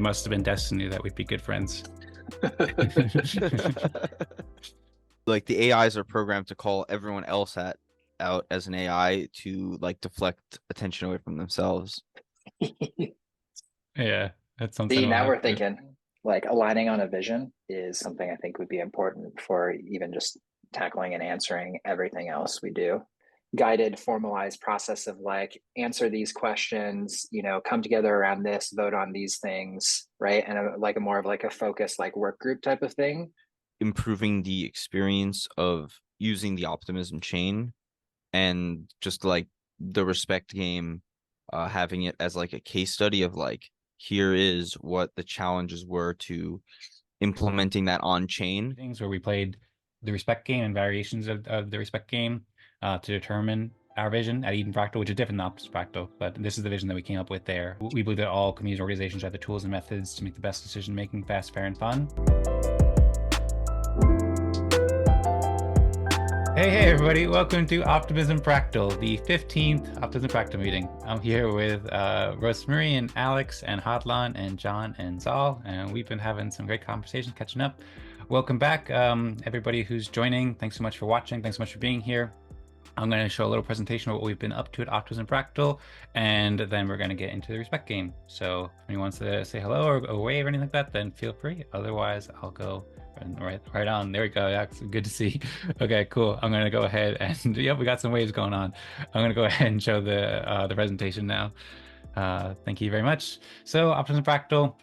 must have been destiny that we'd be good friends. Like the AIs are programmed to call everyone else out as an AI to like deflect attention away from themselves. Yeah, that's something See, we'll now have we're to. thinking like aligning on a vision is something I think would be important for even just tackling and answering everything else we do. Guided, formalized process of like answer these questions, come together around this, vote on these things, right? And like a more of like a focus, like work group type of thing. Improving the experience of using the optimism chain and just like the respect game, having it as like a case study of like, here is what the challenges were to implementing that on chain. Things where we played the respect game and variations of the respect game to determine our vision at Eden Fractal, which is different than Optimism Fractal, but this is the vision that we came up with there. We believe that all community organizations have the tools and methods to make the best decision making fast, fair, and fun. Hey everybody, welcome to Optimism Fractal, the 15th Optimism Fractal meeting. I'm here with Rosmari and Alex and Hodlon and John and Zaal, and we've been having some great conversations, catching up. Welcome back, everybody who's joining. Thanks so much for watching. Thanks so much for being here. I'm going to show a little presentation of what we've been up to at Optimism Fractal, and then we're going to get into the respect game. So if anyone wants to say hello or wave or anything like that, then feel free. Otherwise, I'll go right on. There we go. That's good to see. Okay, cool. I'm going to go ahead and yeah, we got some waves going on. I'm going to go ahead and show the presentation now. Thank you very much. So Optimism Fractal.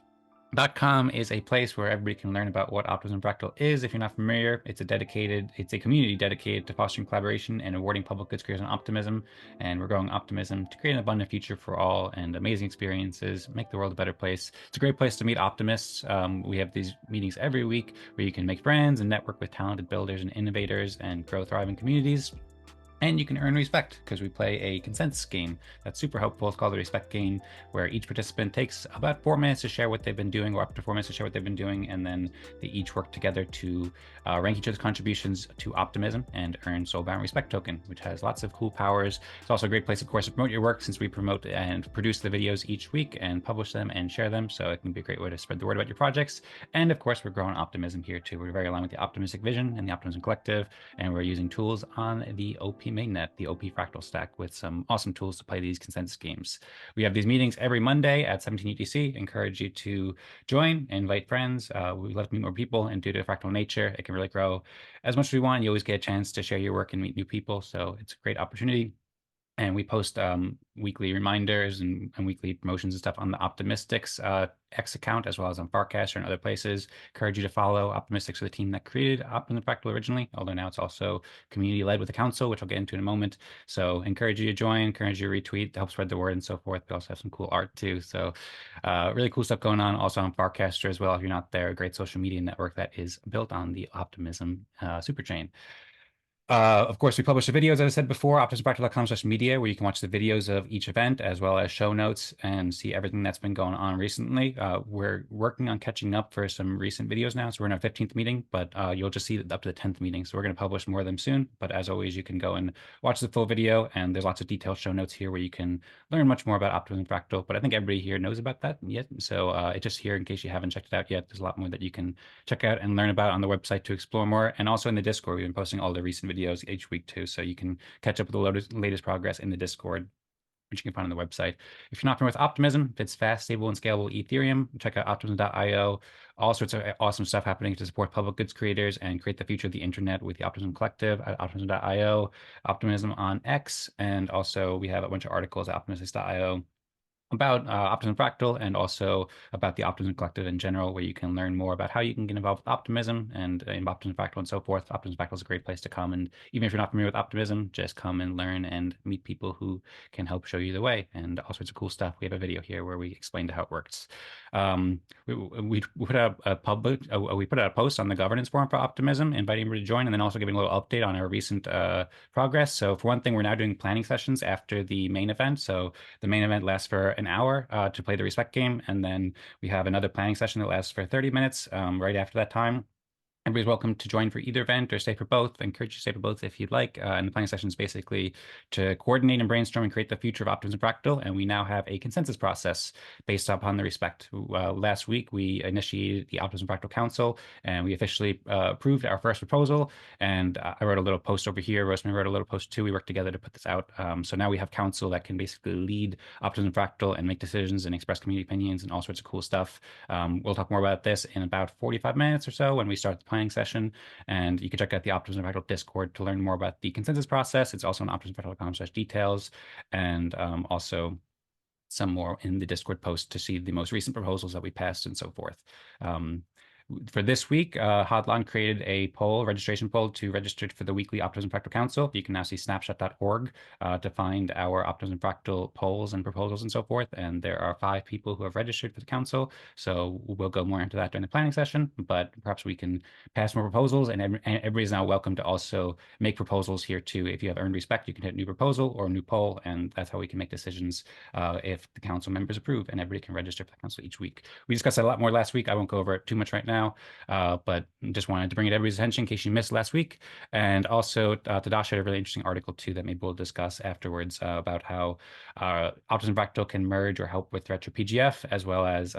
.com is a place where everybody can learn about what Optimism Fractal is. If you're not familiar, it's a community dedicated to fostering collaboration and awarding public goods creators on optimism. And we're growing optimism to create an abundant future for all and amazing experiences, make the world a better place. It's a great place to meet optimists. We have these meetings every week where you can make friends and network with talented builders and innovators and grow thriving communities. And you can earn respect because we play a consensus game that's super helpful. It's called the respect game, where each participant takes about 4 minutes to share what they've been doing, or up to 4 minutes to share what they've been doing, and then they each work together to rank each other's contributions to optimism and earn soulbound respect token, which has lots of cool powers. It's also a great place, of course, to promote your work, since we promote and produce the videos each week and publish them and share them. So it can be a great way to spread the word about your projects. And of course, we're growing optimism here too. We're very aligned with the optimistic vision and the optimism collective, and we're using tools on the OP mainnet, the OP Fractal stack, with some awesome tools to play these consensus games. We have these meetings every Monday at 17 UTC. Encourage you to join, invite friends. We love to meet more people, and due to fractal nature, it can really grow as much as we want. You always get a chance to share your work and meet new people, so it's a great opportunity. And we post weekly reminders and weekly promotions and stuff on the Optimystics X account, as well as on Farcaster and other places. Encourage you to follow. Optimystics are the team that created Optimism Fractal originally, although now it's also community-led with a council, which I'll get into in a moment. So encourage you to join, encourage you to retweet to help spread the word and so forth. We also have some cool art too. So really cool stuff going on also on Farcaster as well. If you're not there, a great social media network that is built on the Optimism superchain. Of course, we publish the videos, as I said before, optimismfractal.com/media, where you can watch the videos of each event as well as show notes and see everything that's been going on recently. We're working on catching up for some recent videos now, so we're in our 15th meeting, but you'll just see up to the 10th meeting. So we're going to publish more of them soon. But as always, you can go and watch the full video, and there's lots of detailed show notes here where you can learn much more about Optimism Fractal. But I think everybody here knows about that yet. So it's just here in case you haven't checked it out yet. There's a lot more that you can check out and learn about on the website to explore more. And also in the Discord, we've been posting all the recent videos each week too, so you can catch up with the latest progress in the Discord, which you can find on the website. If you're not familiar with Optimism, it's fast, stable, and scalable Ethereum. Check out optimism.io. All sorts of awesome stuff happening to support public goods creators and create the future of the internet with the Optimism Collective at optimism.io, Optimism on X, and also we have a bunch of articles at optimistics.io about Optimism Fractal, and also about the Optimism Collective in general, where you can learn more about how you can get involved with optimism and in Optimism Fractal and so forth. Optimism Fractal is a great place to come, and even if you're not familiar with optimism, just come and learn and meet people who can help show you the way, and all sorts of cool stuff. We have a video here where we explain how it works. We put out we put out a post on the governance forum for Optimism, inviting everybody to join, and then also giving a little update on our recent progress. So for one thing, we're now doing planning sessions after the main event. So the main event lasts for an hour to play the respect game, and then we have another planning session that lasts for 30 minutes right after that time. Everybody's welcome to join for either event or stay for both. I encourage you to stay for both if you'd like. And the planning session is basically to coordinate and brainstorm and create the future of Optimism Fractal. And we now have a consensus process based upon the respect. Last week, we initiated the Optimism Fractal Council, and we officially approved our first proposal. And I wrote a little post over here. Rosmari wrote a little post too. We worked together to put this out. So now we have council that can basically lead Optimism Fractal and make decisions and express community opinions and all sorts of cool stuff. We'll talk more about this in about 45 minutes or so when we start the planning session, and you can check out the Optimism Fractal Discord to learn more about the consensus process. It's also on optimismfractal.com/details, and also some more in the Discord post to see the most recent proposals that we passed and so forth. For this week, Hodlon created a registration poll to register for the weekly Optimism Fractal Council. You can now see snapshot.org to find our Optimism Fractal polls and proposals and so forth. And there are 5 people who have registered for the council. So we'll go more into that during the planning session, but perhaps we can pass more proposals, and everybody's now welcome to also make proposals here too. If you have earned respect, you can hit new proposal or new poll, and that's how we can make decisions if the council members approve, and everybody can register for the council each week. We discussed that a lot more last week. I won't go over it too much right now, but just wanted to bring it to everybody's attention in case you missed last week. And also, Tadas had a really interesting article too that maybe we'll discuss afterwards about how Optimism Fractal can merge or help with Retro PGF, as well as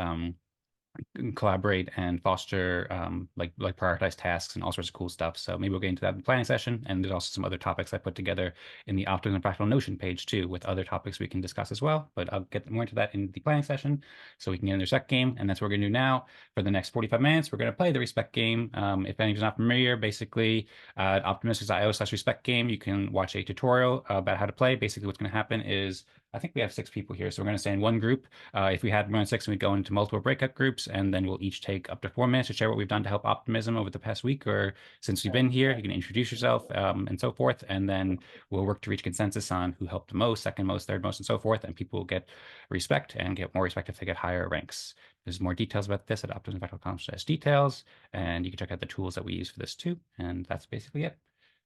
collaborate and foster like prioritize tasks and all sorts of cool stuff. So maybe we'll get into that in the planning session. And there's also some other topics I put together in the Optimism Fractal Notion page too, with other topics we can discuss as well. But I'll get more into that in the planning session so we can get in their respect game. And that's what we're gonna do now. For the next 45 minutes, we're gonna play the respect game. If anyone's not familiar, basically at optimistics.io/respect game, you can watch a tutorial about how to play. Basically what's gonna happen is, I think we have 6 people here, so we're going to stay in one group. If we had more than 6, we'd go into multiple breakout groups, and then we'll each take up to 4 minutes to share what we've done to help optimism over the past week, or since you've been here. You can introduce yourself and so forth, and then we'll work to reach consensus on who helped the most, second most, third most, and so forth, and people will get respect and get more respect if they get higher ranks. There's more details about this at optimismfractal.com/details, and you can check out the tools that we use for this too, and that's basically it.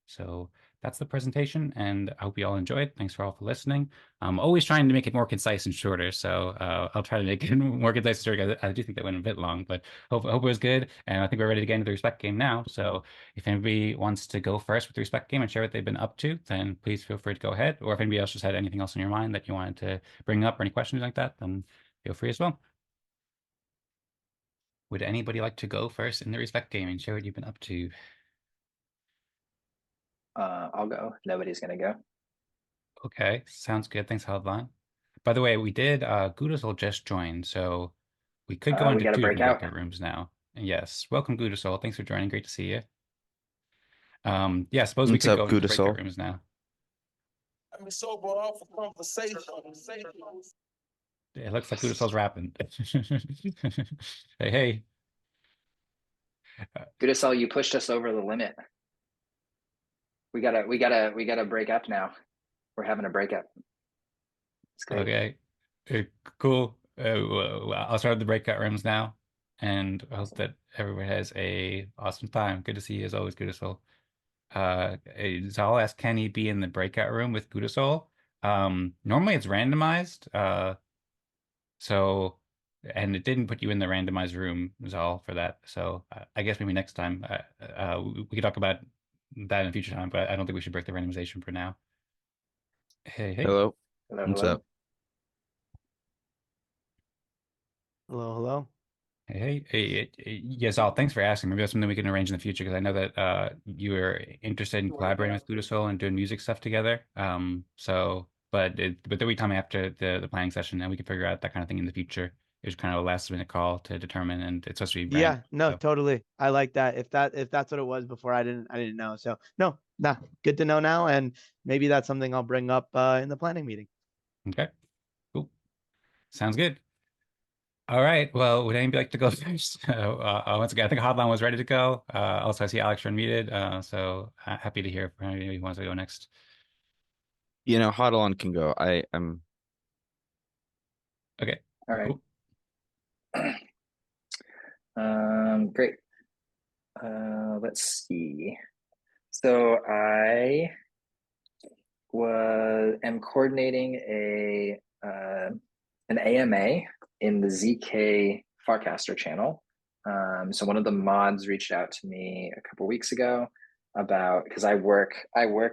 So that's the presentation, and I hope you all enjoyed. Thanks for all for listening. I'm always trying to make it more concise and shorter, so I'll try to make it more concise and shorter. I do think that went a bit long, but hope it was good. And I think we're ready to get into the respect game now. So if anybody wants to go first with the respect game and share what they've been up to, then please feel free to go ahead. Or if anybody else just had anything else in your mind that you wanted to bring up or any questions like that, then feel free as well. Would anybody like to go first in the respect game and share what you've been up to? I'll go. Nobody's gonna go. Okay, sounds good. Thanks, Hodlon. By the way, we did Gudasol just joined, so we could go We into got 2 to break different out. breakout rooms now. Yes, welcome Gudasol. Thanks for joining. Great to see you. Yeah, I suppose we What's could up, go into breakout Gudasol? rooms now. I'm sober off of conversation. It looks like Gudasol's rapping. Hey, hey. Gudasol, you pushed us over the limit. We gotta break up now. We're having a breakup. It's great. Okay, cool. Well, I'll start the breakout rooms now, and I hope that everyone has a awesome time. Good to see you as always, Gudasol. Zaal asked, can he be in the breakout room with Gudasol? Normally it's randomized. So, and it didn't put you in the randomized room, Zaal, for that. So I guess maybe next time we could talk about that in a future time, but I don't think we should break the randomization for now. Hey, hey. Hello. Hello, What's hello. up? Hello, hello. Hey, yes, Zaal, thanks for asking. Maybe that's something we can arrange in the future, because I know that you were interested in collaborating with Gudasol and doing music stuff together. But there'll be time after the planning session, and we can figure out that kind of thing in the future. It was kind of a last minute call to determine, and it's supposed to be Yeah, random. no, So, totally. I like that. If that's what it was before, I didn't know. So no, nah, good to know now, and maybe that's something I'll bring up in the planning meeting. okay, cool. Sounds good. All right. Well, would anybody like to go first? Once again, I think Hodlon was ready to go. Also, I see Alex are unmuted. So happy to hear from anybody who wants to go next. Hodlon can go. I'm Okay. All right. Cool. Great. Let's see. So I am coordinating an AMA in the ZK Farcaster channel. So one of the mods reached out to me a couple weeks ago about, because I work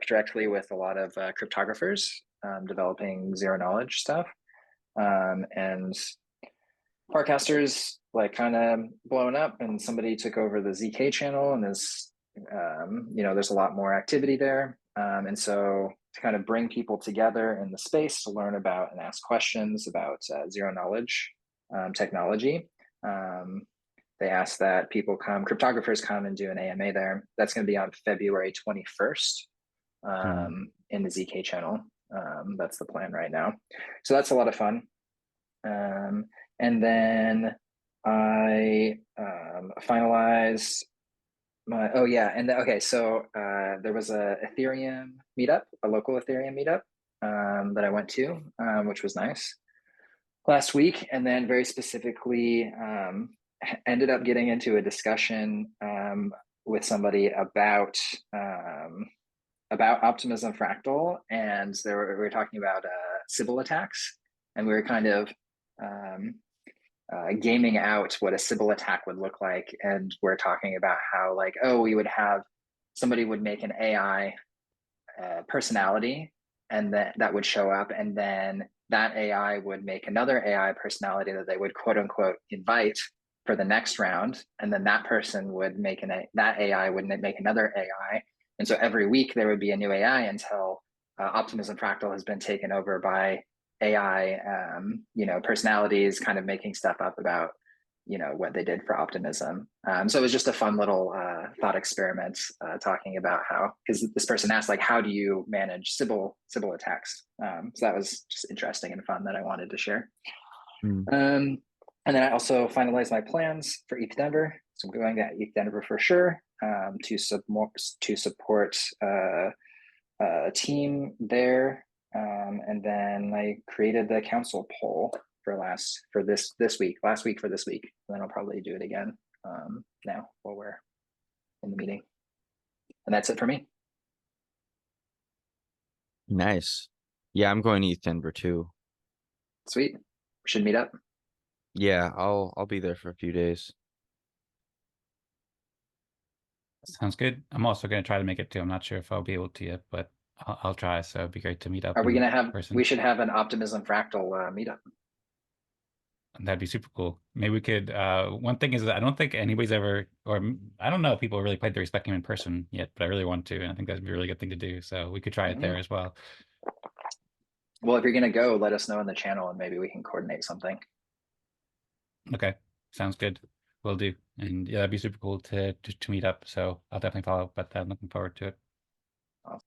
directly with a lot of cryptographers developing zero knowledge stuff, and Farcaster's like kind of blown up, and somebody took over the ZK channel, and there's there's a lot more activity there, and so to kind of bring people together in the space to learn about and ask questions about zero knowledge technology. They asked that cryptographers come and do an AMA there. That's going to be on February 21st in the ZK channel. That's the plan right now. So that's a lot of fun. And then I finalized my, so there was a Ethereum meetup, a local Ethereum meetup that I went to, which was nice last week. And then very specifically, ended up getting into a discussion with somebody about Optimism Fractal, and we were talking about Sybil attacks, and we were kind of gaming out what a Sybil attack would look like, and we're talking about how somebody would make an AI personality, and that would show up, and then that AI would make another AI personality that they would quote unquote invite for the next round, and then that person would that AI would make another AI, and so every week there would be a new AI until Optimism Fractal has been taken over by AI, personalities kind of making stuff up about what they did for optimism. So it was just a fun little thought experiment talking about how, because this person asked like, how do you manage Sybil attacks? So that was just interesting and fun that I wanted to share. And then I also finalized my plans for ETH Denver. So I'm going to ETH Denver for sure to support a team there. And then I created the council poll last week. And then I'll probably do it again now while we're in the meeting. And that's it for me. Nice. Yeah, I'm going to ETH Denver too. Sweet. We should meet up. Yeah, I'll be there for a few days. Sounds good. I'm also going to try to make it too. I'm not sure if I'll be able to yet, but I'll try. So it'd be great to meet up. Are we going to have? Person. We should have an Optimism Fractal meetup. That'd be super cool. Maybe we could. One thing is that I don't think anybody's ever, or I don't know if people really played the Respect Game in person yet, but I really want to, and I think that'd be a really good thing to do. So we could try it there as well. Well, if you're going to go, let us know in the channel, and maybe we can coordinate something. Okay, sounds good. Will do. And yeah, that'd be super cool to meet up. So I'll definitely follow up, but I'm looking forward to it. Awesome.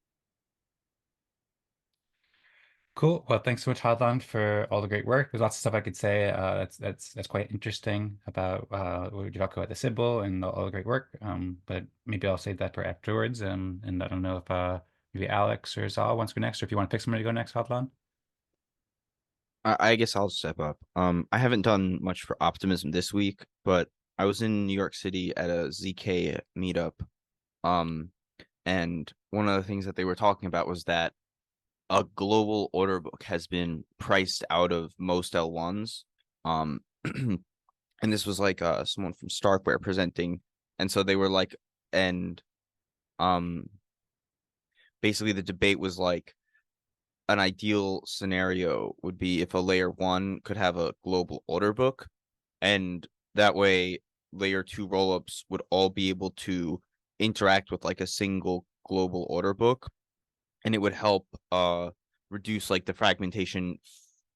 Cool. Well, thanks so much, Hodlon, for all the great work. There's lots of stuff I could say. That's quite interesting about what you talk about the Sybil and all the great work. But maybe I'll save that for afterwards. And I don't know if maybe Alex or Zaal wants to go next, or if you want to pick somebody to go next, Hodlon. I guess I'll step up. I haven't done much for Optimism this week, but I was in New York City at a ZK meetup. And one of the things that they were talking about was that a global order book has been priced out of most L1s. And this was like someone from Starkware presenting. And so they were like, and basically the debate was like, an ideal scenario would be if a layer 1 could have a global order book, and that way layer 2 rollups would all be able to interact with like a single global order book, and it would help reduce like the fragmentation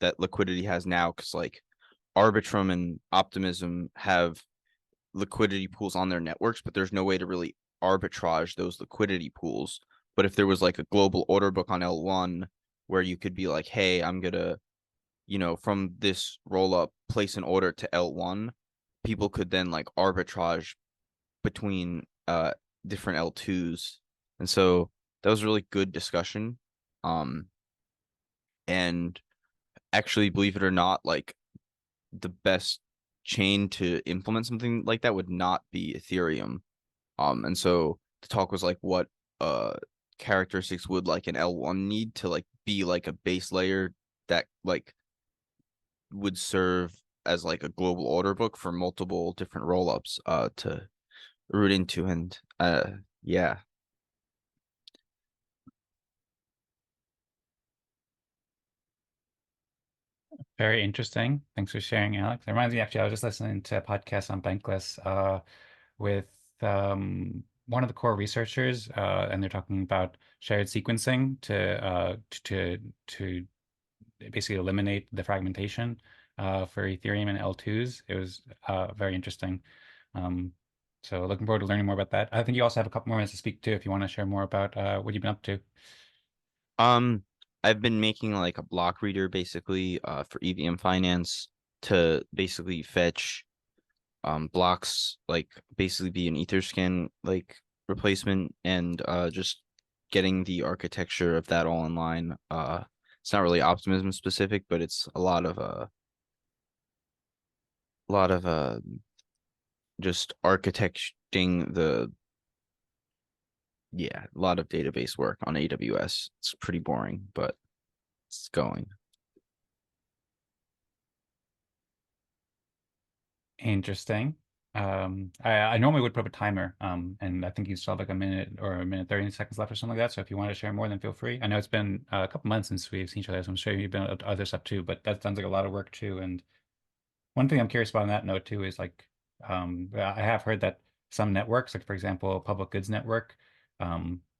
that liquidity has now, because like Arbitrum and Optimism have liquidity pools on their networks, but there's no way to really arbitrage those liquidity pools. But if there was like a global order book on L1 where you could be like, hey, I'm gonna, from this roll up, place an order to L1, people could then like arbitrage between different L2s. And so that was a really good discussion. And actually, believe it or not, like the best chain to implement something like that would not be Ethereum. And so the talk was like, what characteristics would like an L1 need to like be like a base layer that like would serve as like a global order book for multiple different rollups to root into, and yeah. Very interesting. Thanks for sharing, Alex. It reminds me, actually, I was just listening to a podcast on Bankless with one of the core researchers, and they're talking about shared sequencing to basically eliminate the fragmentation for Ethereum and L2s. It was very interesting. So looking forward to learning more about that. I think you also have a couple more minutes to speak to if you want to share more about what you've been up to. I've been making like a block reader basically for EVM finance to basically fetch blocks, like basically be an Etherscan like replacement, and just getting the architecture of that all in line. It's not really optimism specific, but it's a lot of just architecting the a lot of database work on AWS. It's pretty boring, but it's going. Interesting. I normally would put up a timer, and I think you still have like a minute or a minute 30 seconds left or something like that. So if you want to share more, then feel free. I know it's been a couple months since we've seen each other, so I'm sure you've been up to other stuff too, but that sounds like a lot of work too. And one thing I'm curious about on that note too is like, I have heard that some networks, like for example, Public Goods Network,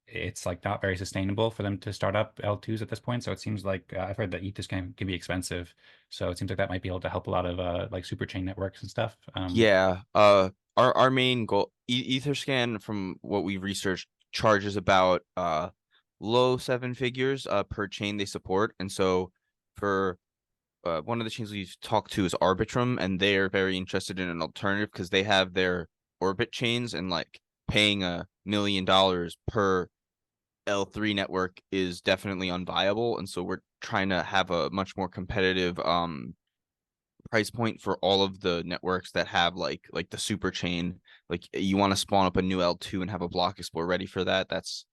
it's like not very sustainable for them to start up L2s at this point. So it seems like I've heard that ETH can be expensive. So it seems like that might be able to help a lot of like super chain networks and stuff. Yeah. Our main goal, Etherscan, from what we researched, charges about low seven figures per chain they support, and so for one of the chains we've talked to is Arbitrum, and they are very interested in an alternative because they have their Orbit chains, and like paying $1 million per L3 network is definitely unviable, and so we're trying to have a much more competitive price point for all of the networks that have like the super chain. Like you want to spawn up a new L2 and have a block explorer ready for that. That's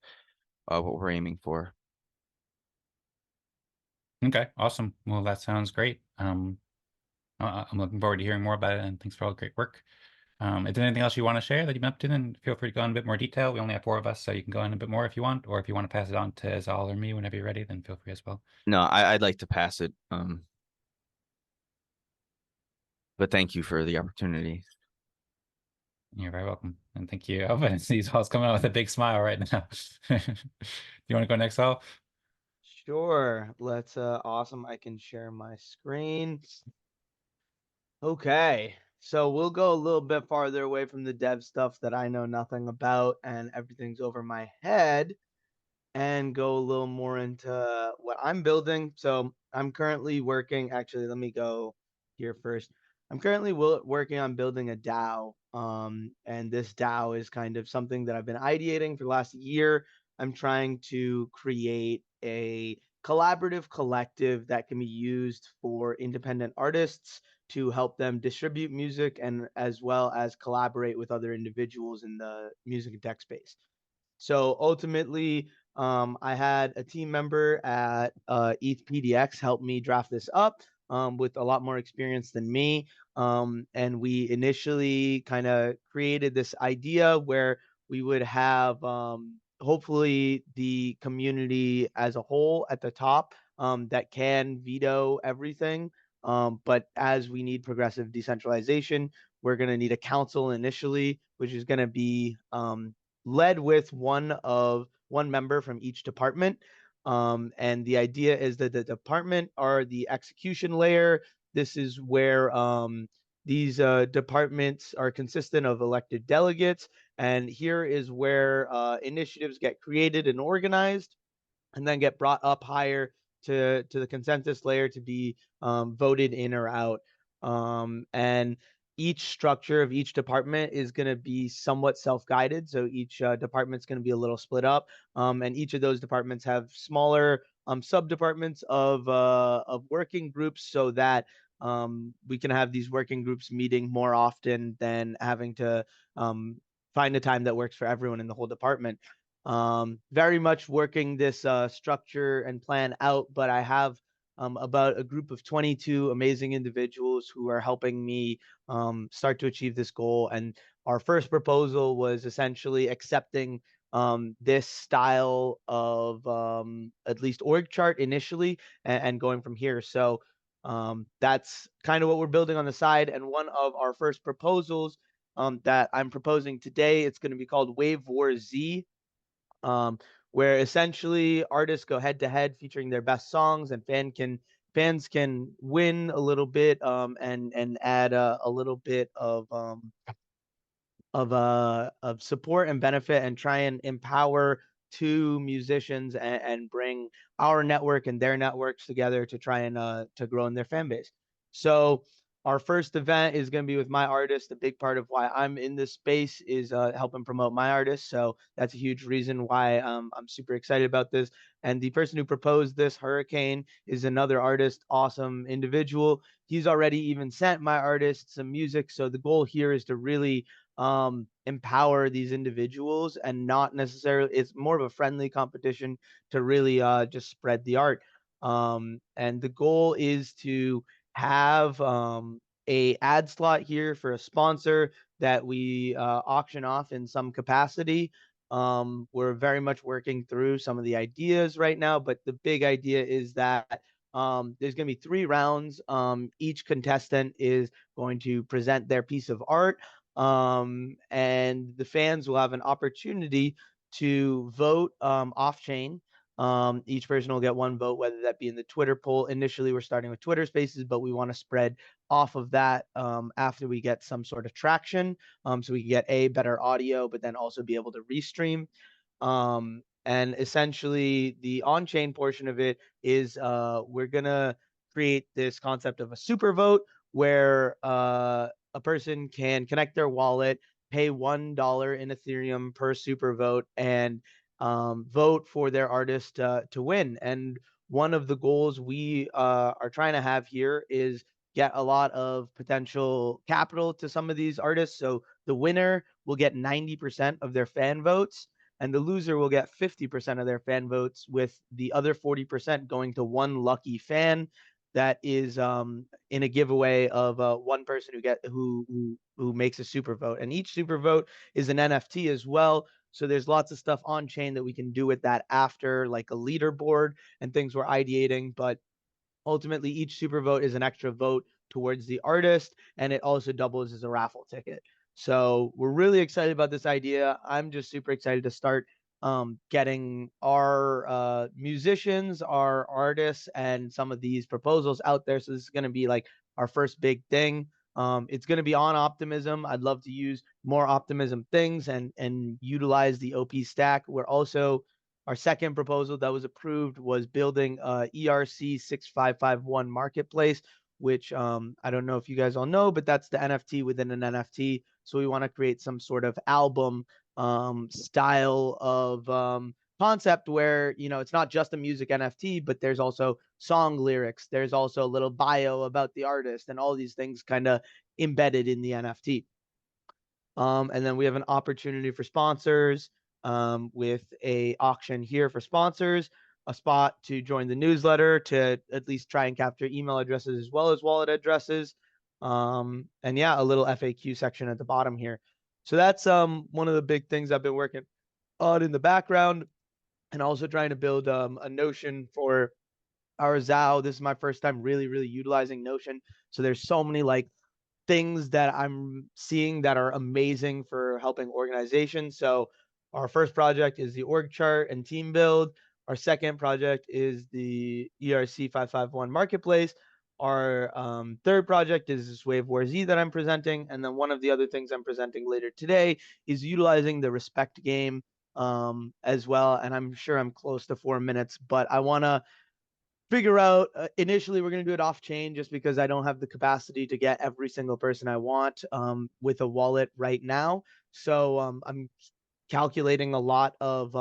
what we're aiming for. Okay, awesome. Well, that sounds great. I'm looking forward to hearing more about it, and thanks for all the great work. Is there anything else you want to share that you've been up to, then feel free to go in a bit more detail. We only have 4 of us, so you can go in a bit more if you want, or if you want to pass it on to Zaal or me whenever you're ready, then feel free as well. No, I'd like to pass it. But thank you for the opportunity. You're very welcome, and thank you. Oh, and Zaal's coming out with a big smile right now. Do you want to go next, Zaal? Sure. Let's awesome. I can share my screen. Okay. So we'll go a little bit farther away from the dev stuff that I know nothing about and everything's over my head, and go a little more into what I'm building. So I'm currently working, actually, let me go here first. I'm currently working on building a DAO. And this DAO is kind of something that I've been ideating for the last year. I'm trying to create a collaborative collective that can be used for independent artists to help them distribute music, and as well as collaborate with other individuals in the music and tech space. So ultimately, I had a team member at ETH PDX help me draft this up, with a lot more experience than me. And we initially kind of created this idea where we would have hopefully the community as a whole at the top, that can veto everything. But as we need progressive decentralization, we're going to need a council initially, which is going to be led with one member from each department. And the idea is that the department are the execution layer. This is where these departments are consistent of elected delegates. And here is where initiatives get created and organized, and then get brought up higher to the consensus layer to be voted in or out. And each structure of each department is going to be somewhat self-guided. So each department's going to be a little split up. And each of those departments have smaller sub-departments of working groups, so that we can have these working groups meeting more often than having to find a time that works for everyone in the whole department. Very much working this structure and plan out, but I have about a group of 22 amazing individuals who are helping me start to achieve this goal. And our first proposal was essentially accepting this style of at least org chart initially, and going from here. So that's kind of what we're building on the side. And one of our first proposals that I'm proposing today, it's going to be called Wave War Z, where essentially artists go head to head featuring their best songs, and fans can win a little bit and add a little bit of support and benefit, and try and empower two musicians and bring our network and their networks together to try and to grow in their fan base. So our first event is going to be with my artist. A big part of why I'm in this space is helping promote my artist. So that's a huge reason why I'm super excited about this. And the person who proposed this, Hurricane, is another artist, awesome individual. He's already even sent my artist some music. So the goal here is to really empower these individuals, and not necessarily, it's more of a friendly competition to really just spread the art. And the goal is to have a ad slot here for a sponsor that we auction off in some capacity. We're very much working through some of the ideas right now, but the big idea is that there's going to be 3 rounds. Each contestant is going to present their piece of art, and the fans will have an opportunity to vote off chain. Each person will get 1 vote, whether that be in the Twitter poll. Initially, we're starting with Twitter Spaces, but we want to spread off of that after we get some sort of traction, so we can get better audio, but then also be able to restream. And essentially, the on-chain portion of it is we're gonna create this concept of a super vote, where a person can connect their wallet, pay $1 in Ethereum per super vote, and vote for their artist to win. And one of the goals we are trying to have here is get a lot of potential capital to some of these artists. So the winner will get 90% of their fan votes, and the loser will get 50% of their fan votes, with the other 40% going to one lucky fan that is in a giveaway of one person who makes a super vote. And each super vote is an NFT as well. So there's lots of stuff on chain that we can do with that after, like a leaderboard and things we're ideating. But ultimately, each super vote is an extra vote towards the artist, and it also doubles as a raffle ticket. So we're really excited about this idea. I'm just super excited to start getting our musicians, our artists, and some of these proposals out there. So this is going to be like our first big thing. It's going to be on Optimism. I'd love to use more Optimism things and utilize the OP stack. We're also, our second proposal that was approved was building a ERC 6551 marketplace, which I don't know if you guys all know, but that's the NFT within an NFT. So we want to create some sort of album style of concept where, you know, it's not just a music NFT, but there's also song lyrics. There's also a little bio about the artist, and all these things kind of embedded in the NFT. And then we have an opportunity for sponsors with a auction here for sponsors, a spot to join the newsletter to at least try and capture email addresses as well as wallet addresses. And yeah, a little FAQ section at the bottom here. So that's one of the big things I've been working on in the background, and also trying to build a Notion for our Zaal. This is my first time really utilizing Notion. So there's so many like things that I'm seeing that are amazing for helping organizations. So our first project is the org chart and team build. Our second project is the ERC 551 marketplace. Our third project is this Wave War Z that I'm presenting. And then one of the other things I'm presenting later today is utilizing the respect game as well. And I'm sure I'm close to 4 minutes, but I want to figure out initially we're going to do it off chain, just because I don't have the capacity to get every single person I want with a wallet right now. So I'm calculating a lot of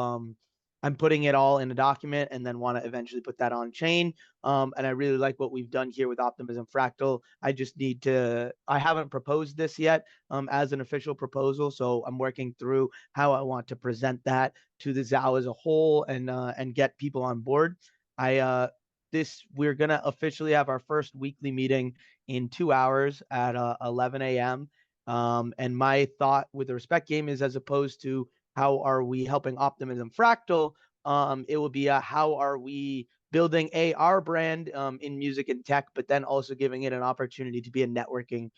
I'm putting it all in a document, and then want to eventually put that on chain. And I really like what we've done here with Optimism Fractal. I just need to, I haven't proposed this yet as an official proposal. So I'm working through how I want to present that to the Zaal as a whole, and get people on board. I we're gonna officially have our first weekly meeting in 2 hours at 11 a.m. And my thought with the respect game is, as opposed to how are we helping Optimism Fractal, it will be how are we building our brand in music and tech, but then also giving it an opportunity to be a networking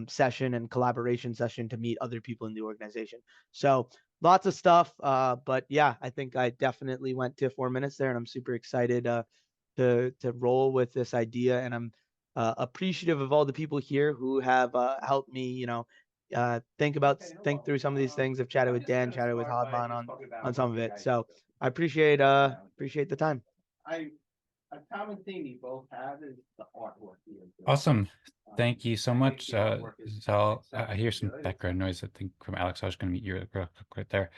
session and collaboration session to meet other people in the organization. So lots of stuff. But yeah, I think I definitely went to 4 minutes there, and I'm super excited to roll with this idea. And I'm appreciative of all the people here who have helped me, think through some of these things. I've chatted with Dan, chatted with Hodlon on some of it. So I appreciate the time. A common theme you both have is the artwork. Awesome. Thank you so much, Zal. I hear some background noise, I think, from Alex. I was going to meet you real quick right there.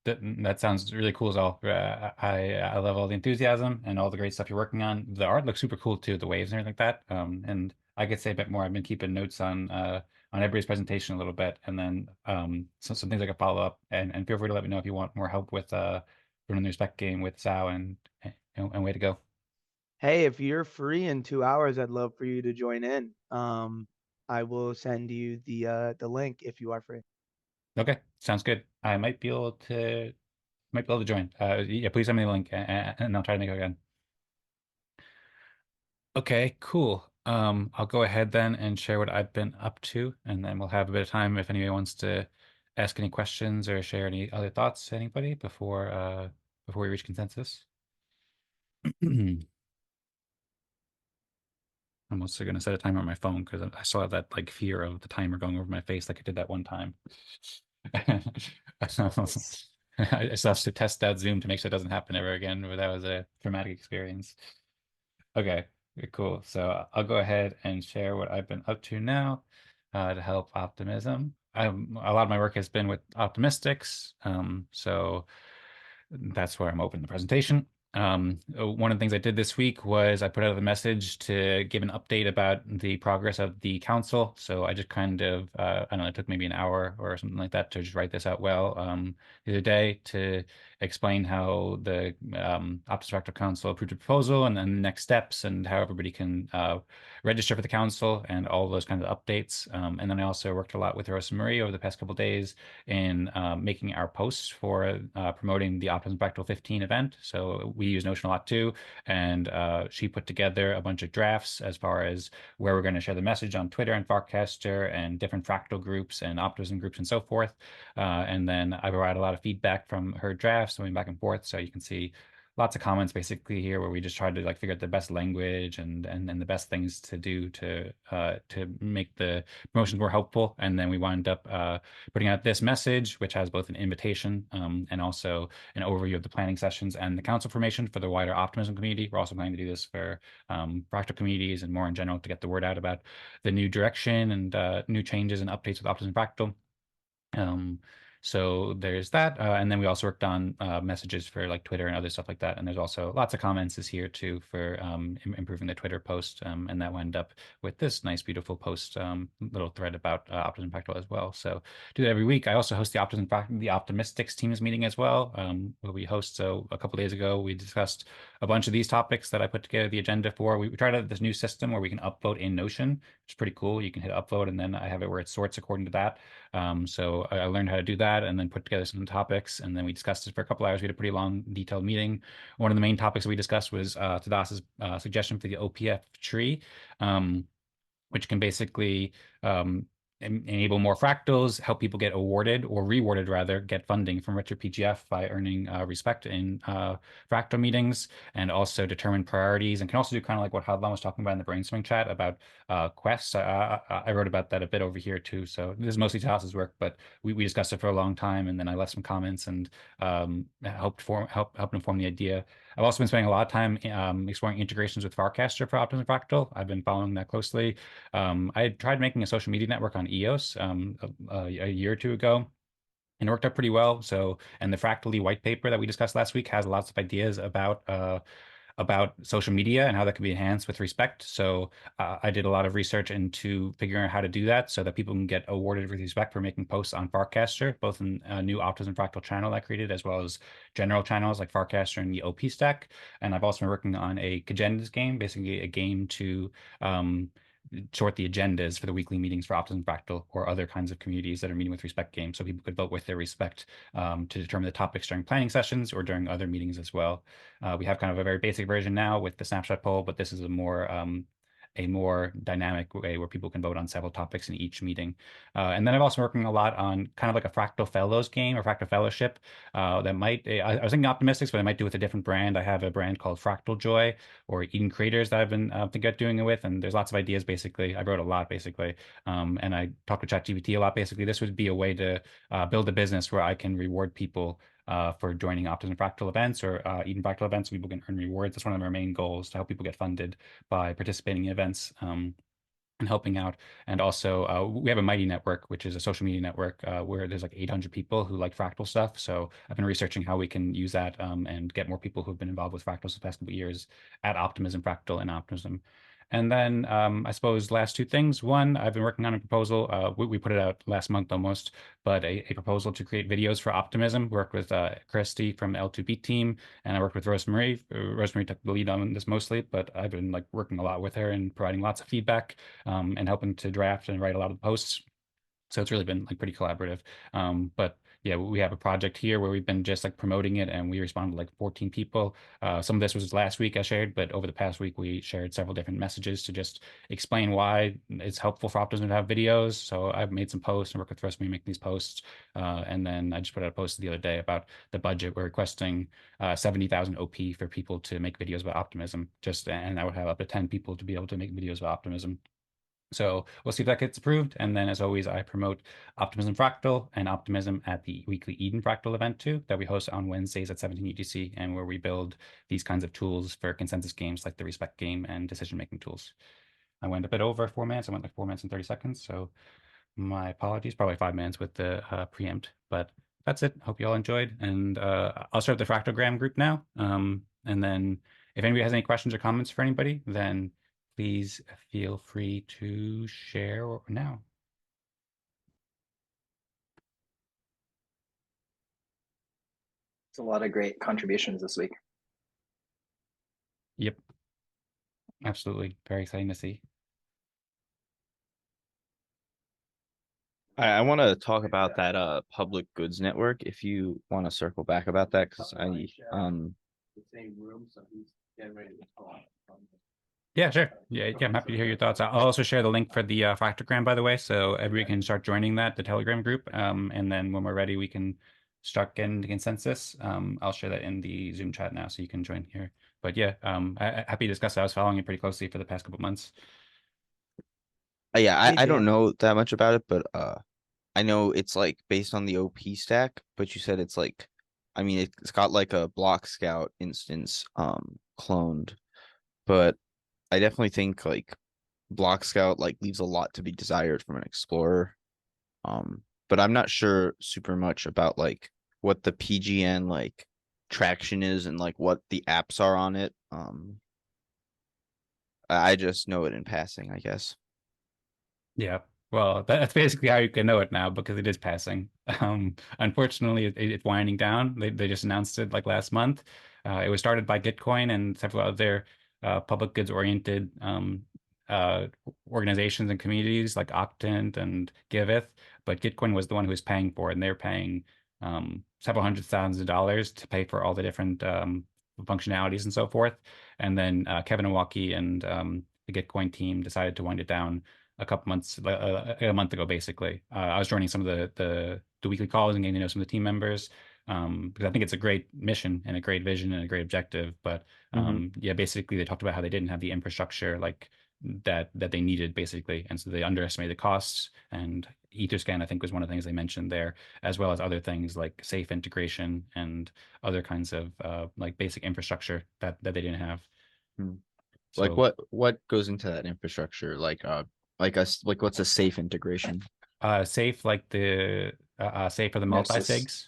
That sounds really cool, Zal. I love all the enthusiasm and all the great stuff you're working on. The art looks super cool too, the waves and everything like that. And I could say a bit more. I've been keeping notes on everybody's presentation a little bit, and then some things I could follow up. And feel free to let me know if you want more help with running the respect game with Zal and way to go. Hey, if you're free in 2 hours, I'd love for you to join in. I will send you the link if you are free. Okay, sounds good. I might be able to join. Yeah, please send me the link and I'll try to make it again. Okay, cool. I'll go ahead then and share what I've been up to, and then we'll have a bit of time if anybody wants to ask any questions or share any other thoughts to anybody before we reach consensus. I'm also going to set a timer on my phone because I still have that like fear of the timer going over my face like I did that one time. I still have to test out Zoom to make sure it doesn't happen ever again, but that was a traumatic experience. Okay, cool. So I'll go ahead and share what I've been up to now to help optimism. A lot of my work has been with Optimystics, so that's where I'm opening the presentation. One of the things I did this week was I put out a message to give an update about the progress of the council. So I just kind of, I don't know, it took maybe an hour or something like that to just write this out well the other day to explain how the Optimism Fractal Council approved a proposal and then the next steps and how everybody can register for the council and all those kinds of updates. And then I also worked a lot with Rosmari over the past couple of days in making our posts for promoting the Optimism Fractal 15 event. So we use Notion a lot too, and she put together a bunch of drafts as far as where we're going to share the message on Twitter and Farcaster and different fractal groups and optimism groups and so forth. And then I provide a lot of feedback from her drafts, going back and forth, so you can see lots of comments basically here where we just tried to like figure out the best language and the best things to do to make the promotions more helpful. And then we wound up putting out this message, which has both an invitation and also an overview of the planning sessions and the council formation for the wider optimism community. We're also planning to do this for fractal communities and more in general to get the word out about the new direction and new changes and updates with Optimism Fractal. So there's that. And then we also worked on messages for like Twitter and other stuff like that. And there's also lots of comments this here too for improving the Twitter post. And that wound up with this nice, beautiful post, little thread about Optimism Fractal as well. So do that every week. I also host the Optimystics teams meeting as well, where we host. So a couple days ago, we discussed a bunch of these topics that I put together the agenda for. We tried out this new system where we can upvote in Notion, which is pretty cool. You can hit upvote and then I have it where it sorts according to that. So I learned how to do that and then put together some topics, and then we discussed it for a couple hours. We had a pretty long, detailed meeting. One of the main topics we discussed was Tadas's suggestion for the OPF tree, which can basically enable more fractals, help people get awarded or rewarded rather, get funding from Retro PGF by earning respect in fractal meetings, and also determine priorities, and can also do kind of like what Hodlon was talking about in the brainstorming chat about quests. I wrote about that a bit over here too. So this is mostly Tadas' work, but we discussed it for a long time, and then I left some comments and helped inform the idea. I've also been spending a lot of time exploring integrations with Farcaster for Optimism Fractal. I've been following that closely. I tried making a social media network on EOS a year or two ago, and it worked out pretty well. So, and the Fractally white paper that we discussed last week has lots of ideas about about social media and how that can be enhanced with respect. So I did a lot of research into figuring out how to do that so that people can get awarded with respect for making posts on Farcaster, both in a new Optimism Fractal channel I created, as well as general channels like Farcaster and the OP stack. And I've also been working on a cagendas game, basically a game to sort the agendas for the weekly meetings for Optimism Fractal or other kinds of communities that are meeting with respect games. So people could vote with their respect to determine the topics during planning sessions or during other meetings as well. We have kind of a very basic version now with the snapshot poll, but this is a more dynamic way where people can vote on several topics in each meeting. And then I'm also working a lot on kind of like a Fractal Fellows game or Fractal Fellowship that might, I was thinking Optimistics, but I might do with a different brand. I have a brand called Fractal Joy or Eden Creators that I've been thinking about doing it with. And there's lots of ideas, basically. I wrote a lot, basically. And I talked to ChatGPT a lot, basically. This would be a way to build a business where I can reward people for joining Optimism Fractal events or Eden Fractal events. People can earn rewards. That's one of our main goals, to help people get funded by participating in events and helping out. And also, we have a Mighty Network, which is a social media network where there's like 800 people who like fractal stuff. So I've been researching how we can use that and get more people who've been involved with fractals the past couple of years at Optimism Fractal and Optimism. And then I suppose last two things. One, I've been working on a proposal. We put it out last month almost, but a proposal to create videos for Optimism. Worked with Christy from the L2B team, and I worked with Rosmari. Rosmari took the lead on this mostly, but I've been like working a lot with her and providing lots of feedback and helping to draft and write a lot of the posts. So it's really been like pretty collaborative. But yeah, we have a project here where we've been just like promoting it, and we responded to like 14 people. Some of this was last week I shared, but over the past week we shared several different messages to just explain why it's helpful for Optimism to have videos. So I've made some posts and worked with Rosmi making these posts. And then I just put out a post the other day about the budget. We're requesting 70,000 OP for people to make videos about optimism. And I would have up to 10 people to be able to make videos about optimism. So we'll see if that gets approved. And then, as always, I promote Optimism Fractal and Optimism at the weekly Eden Fractal event too, that we host on Wednesdays at 17 UTC, and where we build these kinds of tools for consensus games like the respect game and decision-making tools. I went a bit over 4 minutes. I went like 4 minutes and 30 seconds. So my apologies, probably 5 minutes with the preempt, but that's it. Hope you all enjoyed. And I'll start the Fractogram group now. And then if anybody has any questions or comments for anybody, then please feel free to share now. It's a lot of great contributions this week. Yep. Absolutely. Very exciting to see. I want to talk about that public goods network, if you want to circle back about that, because I the same room, so he's getting ready to talk. Yeah, sure. Yeah, I'm happy to hear your thoughts. I'll also share the link for the Fractogram, by the way, so everybody can start joining the Telegram group. And then when we're ready, we can start getting the consensus. I'll share that in the Zoom chat now, so you can join here. But yeah, happy to discuss. I was following it pretty closely for the past couple of months. Yeah, I don't Dan. know that much about it, but I know it's like based on the OP stack, but you said it's like, I mean, it's got like a Block Scout instance cloned, but I definitely think like Block Scout like leaves a lot to be desired from an explorer. But I'm not sure super much about like what the PGN like traction is and like what the apps are on it. I just know it in passing, I guess. Yeah. Well, that's basically how you can know it now, because it is passing. Unfortunately, it's winding down. They just announced it like last month. It was started by Gitcoin and several other public goods oriented uh, organizations and communities like Octant and Giveth, but Gitcoin was the one who was paying for it, and they're paying several hundred thousands of dollars to pay for all the different functionalities and so forth. And then Kevin Iwaki and the Gitcoin team decided to wind it down a couple months, a month ago, basically. I was joining some of the weekly calls and getting to know some of the team members because I think it's a great mission and a great vision and a great objective. But yeah, basically they talked about how they didn't have the infrastructure like that they needed, basically, and so they underestimated the costs. And Etherscan, I think, was one of the things they mentioned there, as well as other things like safe integration and other kinds of like basic infrastructure that they didn't have. Like So, what goes into that infrastructure? Like what's a safe integration? safe, like the safe for the Gnosis. multi-sigs.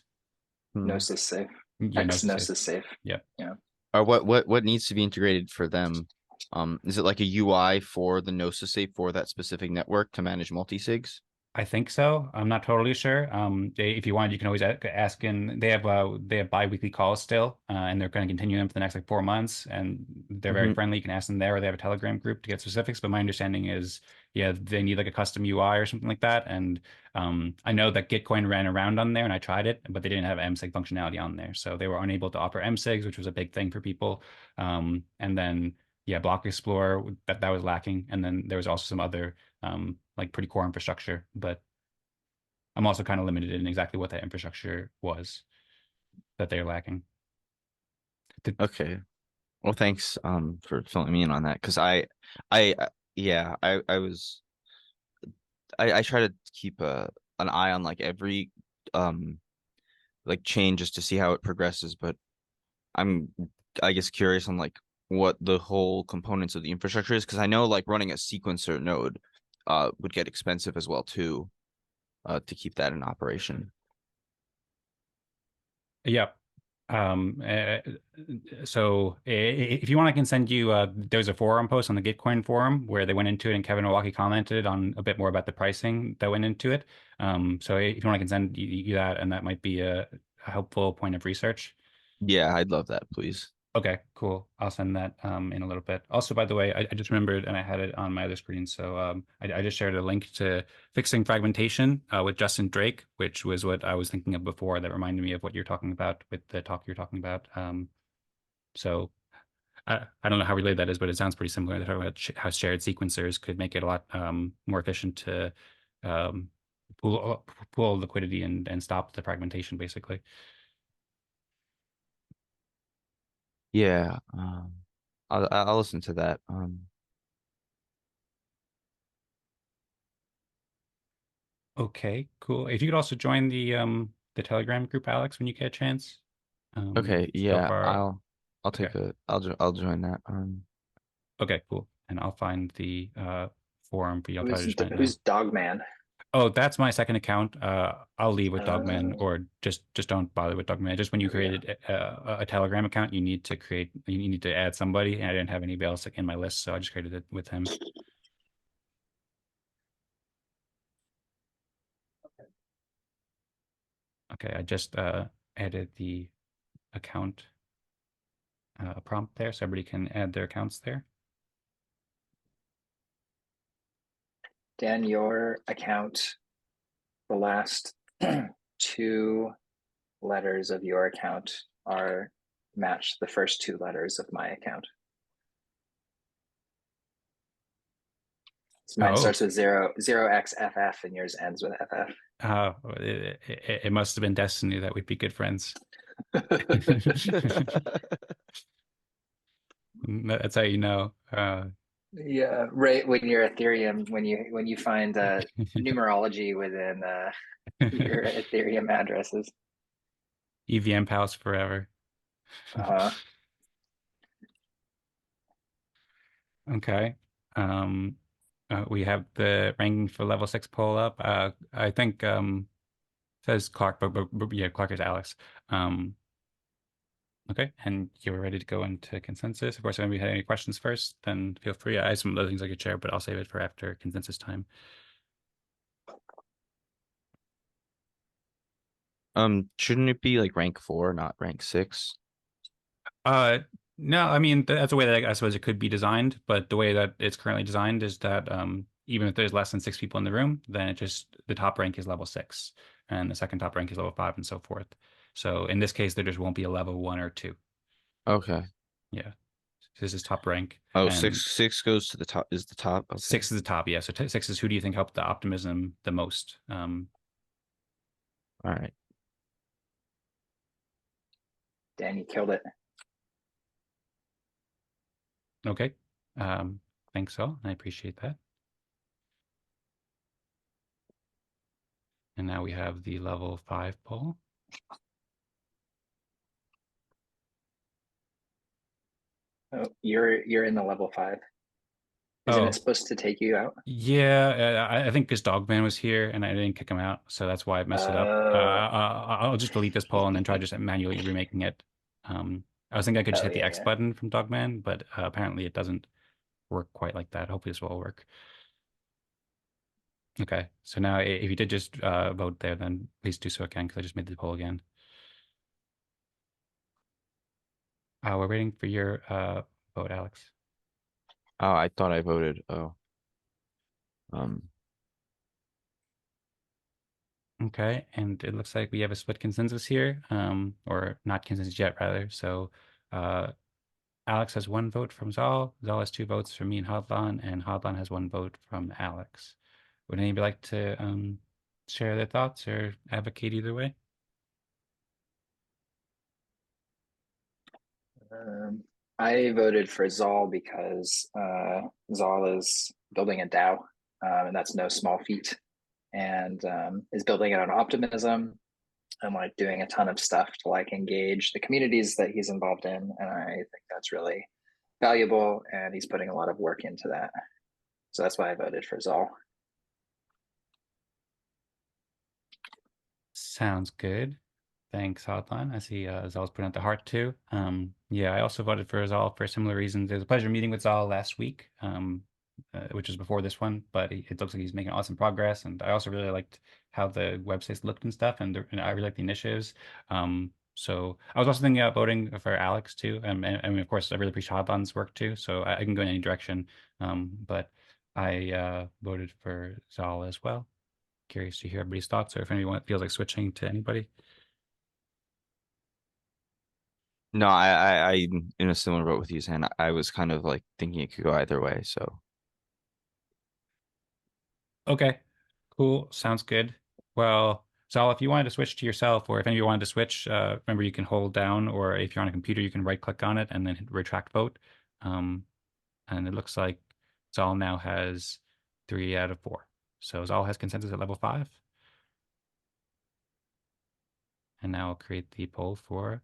Gnosis safe. Yeah, X Gnosis safe. Gnosis safe. Yeah. Yeah. or what needs to be integrated for them? Is it like a UI for the Gnosis ape for that specific network to manage multi-sigs? I think so. I'm not totally sure. If you want, you can always ask in. They have bi-weekly calls still, and they're going to continue them for the next like 4 months. And they're very Hmm. friendly. You can ask them there, or they have a Telegram group to get specifics. But my understanding is, yeah, they need like a custom UI or something like that. And I know that Gitcoin ran around on there, and I tried it, but they didn't have MSig functionality on there, so they were unable to offer MSigs, which was a big thing for people. And then yeah, Block Explorer that was lacking, and then there was also some other like pretty core infrastructure, but I'm also kind of limited in exactly what that infrastructure was that they're lacking. Okay. Well, thanks for filling me in on that because yeah, I try to keep an eye on like every um like chain just to see how it progresses, but I'm I guess curious on like what the whole components of the infrastructure is because I know like running a sequencer node would get expensive as well too to keep that in operation. Yeah. Um, uh, so if you want, I can send you, there's a forum post on the Gitcoin forum where they went into it and Kevin Milwaukee commented on a bit more about the pricing that went into it. So if you want, I can send you that, and that might be a helpful point of research. Yeah, I'd love that, please. Okay, cool. I'll send that in a little bit. Also, by the way, I just remembered, and I had it on my other screen. So I just shared a link to fixing fragmentation with Justin Drake, which was what I was thinking of before. That reminded me of what you're talking about with the talk you're talking about. So I don't know how related that is, but it sounds pretty similar. They're talking about how shared sequencers could make it a lot more efficient to um, pool liquidity and stop the fragmentation, basically. Yeah, I'll listen to that. Okay, cool. If you could also join the Telegram group, Alex, when you get a chance. Okay, So yeah, far, I'll okay. take a I'll join that. Okay, cool. And I'll find the forum for you. I'll try to Who's just find it now. who's Dogman? Oh, that's my second account. I'll leave with Dogman, Uh, or just don't bother with Dogman. Just when you there we go. created a Telegram account, you need to add somebody, and I didn't have anybody else in my list, so I just created it with him. Okay, I just added the account prompt there, so everybody can add their accounts there. Dan, your account, the last two letters of your account are match the first two letters of my account. So mine Oh, starts with zero XFF and yours ends with FF. it must have been destiny that we'd be good friends. That's how you know. Yeah, right. When you're Ethereum, when you find numerology within your Ethereum addresses. EVM pals forever. Uh-huh. Okay. Um, we have the ranking for level 6 poll up. I think says Clark, but yeah, Clark is Alex. Um, okay, and you're ready to go into consensus. Of course, if anybody had any questions first, then feel free. I have some other things I could share, but I'll save it for after consensus time. Shouldn't it be like rank 4, not rank 6? Uh, no, I mean that's a way that I suppose it could be designed, but the way that it's currently designed is that even if there's less than 6 people in the room, then it just the top rank is level 6, and the second top rank is level 5, and so forth. So in this case, there just won't be a level 1 or 2. Okay. Yeah, this is top rank, Oh, and six goes to the top is the top. Okay. 6 is the top. Yeah, so 6 is who do you think helped the optimism the most? All right. Dan, you killed it. Okay, thanks all. I appreciate that. And now we have the level 5 poll. Oh, you're in the level 5. Isn't it Oh, supposed to take you out? yeah, I think because Dogman was here and I didn't kick him out, so that's why I messed it up. Oh, I'll just delete this poll and then try just manually remaking it. I was thinking I could just Oh, hit the yeah, X yeah. button from Dogman, but apparently it doesn't work quite like that. Hopefully this will all work. Okay, so now if you did just vote there, then please do so again because I just made the poll again. We're waiting for your vote, Alex. Oh, I thought I voted. Oh. Okay, and it looks like we have a split consensus here, or not consensus yet, rather. So Alex has 1 vote from Zaal, Zaal has 2 votes from me and Hodlon has 1 vote from Alex. Would anybody like to share their thoughts or advocate either way? I voted for Zaal because Zaal is building a DAO, and that's no small feat, and is building it on optimism and like doing a ton of stuff to like engage the communities that he's involved in, and I think that's really valuable, and he's putting a lot of work into that. So that's why I voted for Zaal. Sounds good. Thanks, Hodlon. I see Zal's putting out the heart too. Yeah, I also voted for Zal for similar reasons. It was a pleasure meeting with Zal last week, which was before this one, but it looks like he's making awesome progress. And I also really liked how the websites looked and stuff, and I really like the initiatives. So I was also thinking about voting for Alex too. I mean, of course, I really appreciate Hodlon's work too, so I can go in any direction. But I voted for Zal as well. Curious to hear everybody's thoughts, or if anyone feels like switching to anybody. No, I'm in a similar boat with you, Sam. I was kind of like thinking it could go either way. So Okay, cool. Sounds good. Well, Zal, if you wanted to switch to yourself, or if any of you wanted to switch, remember you can hold down, or if you're on a computer, you can right click on it and then hit retract vote. Um, and it looks like Zal now has 3 out of 4. So Zal has consensus at level 5. And now I'll create the poll for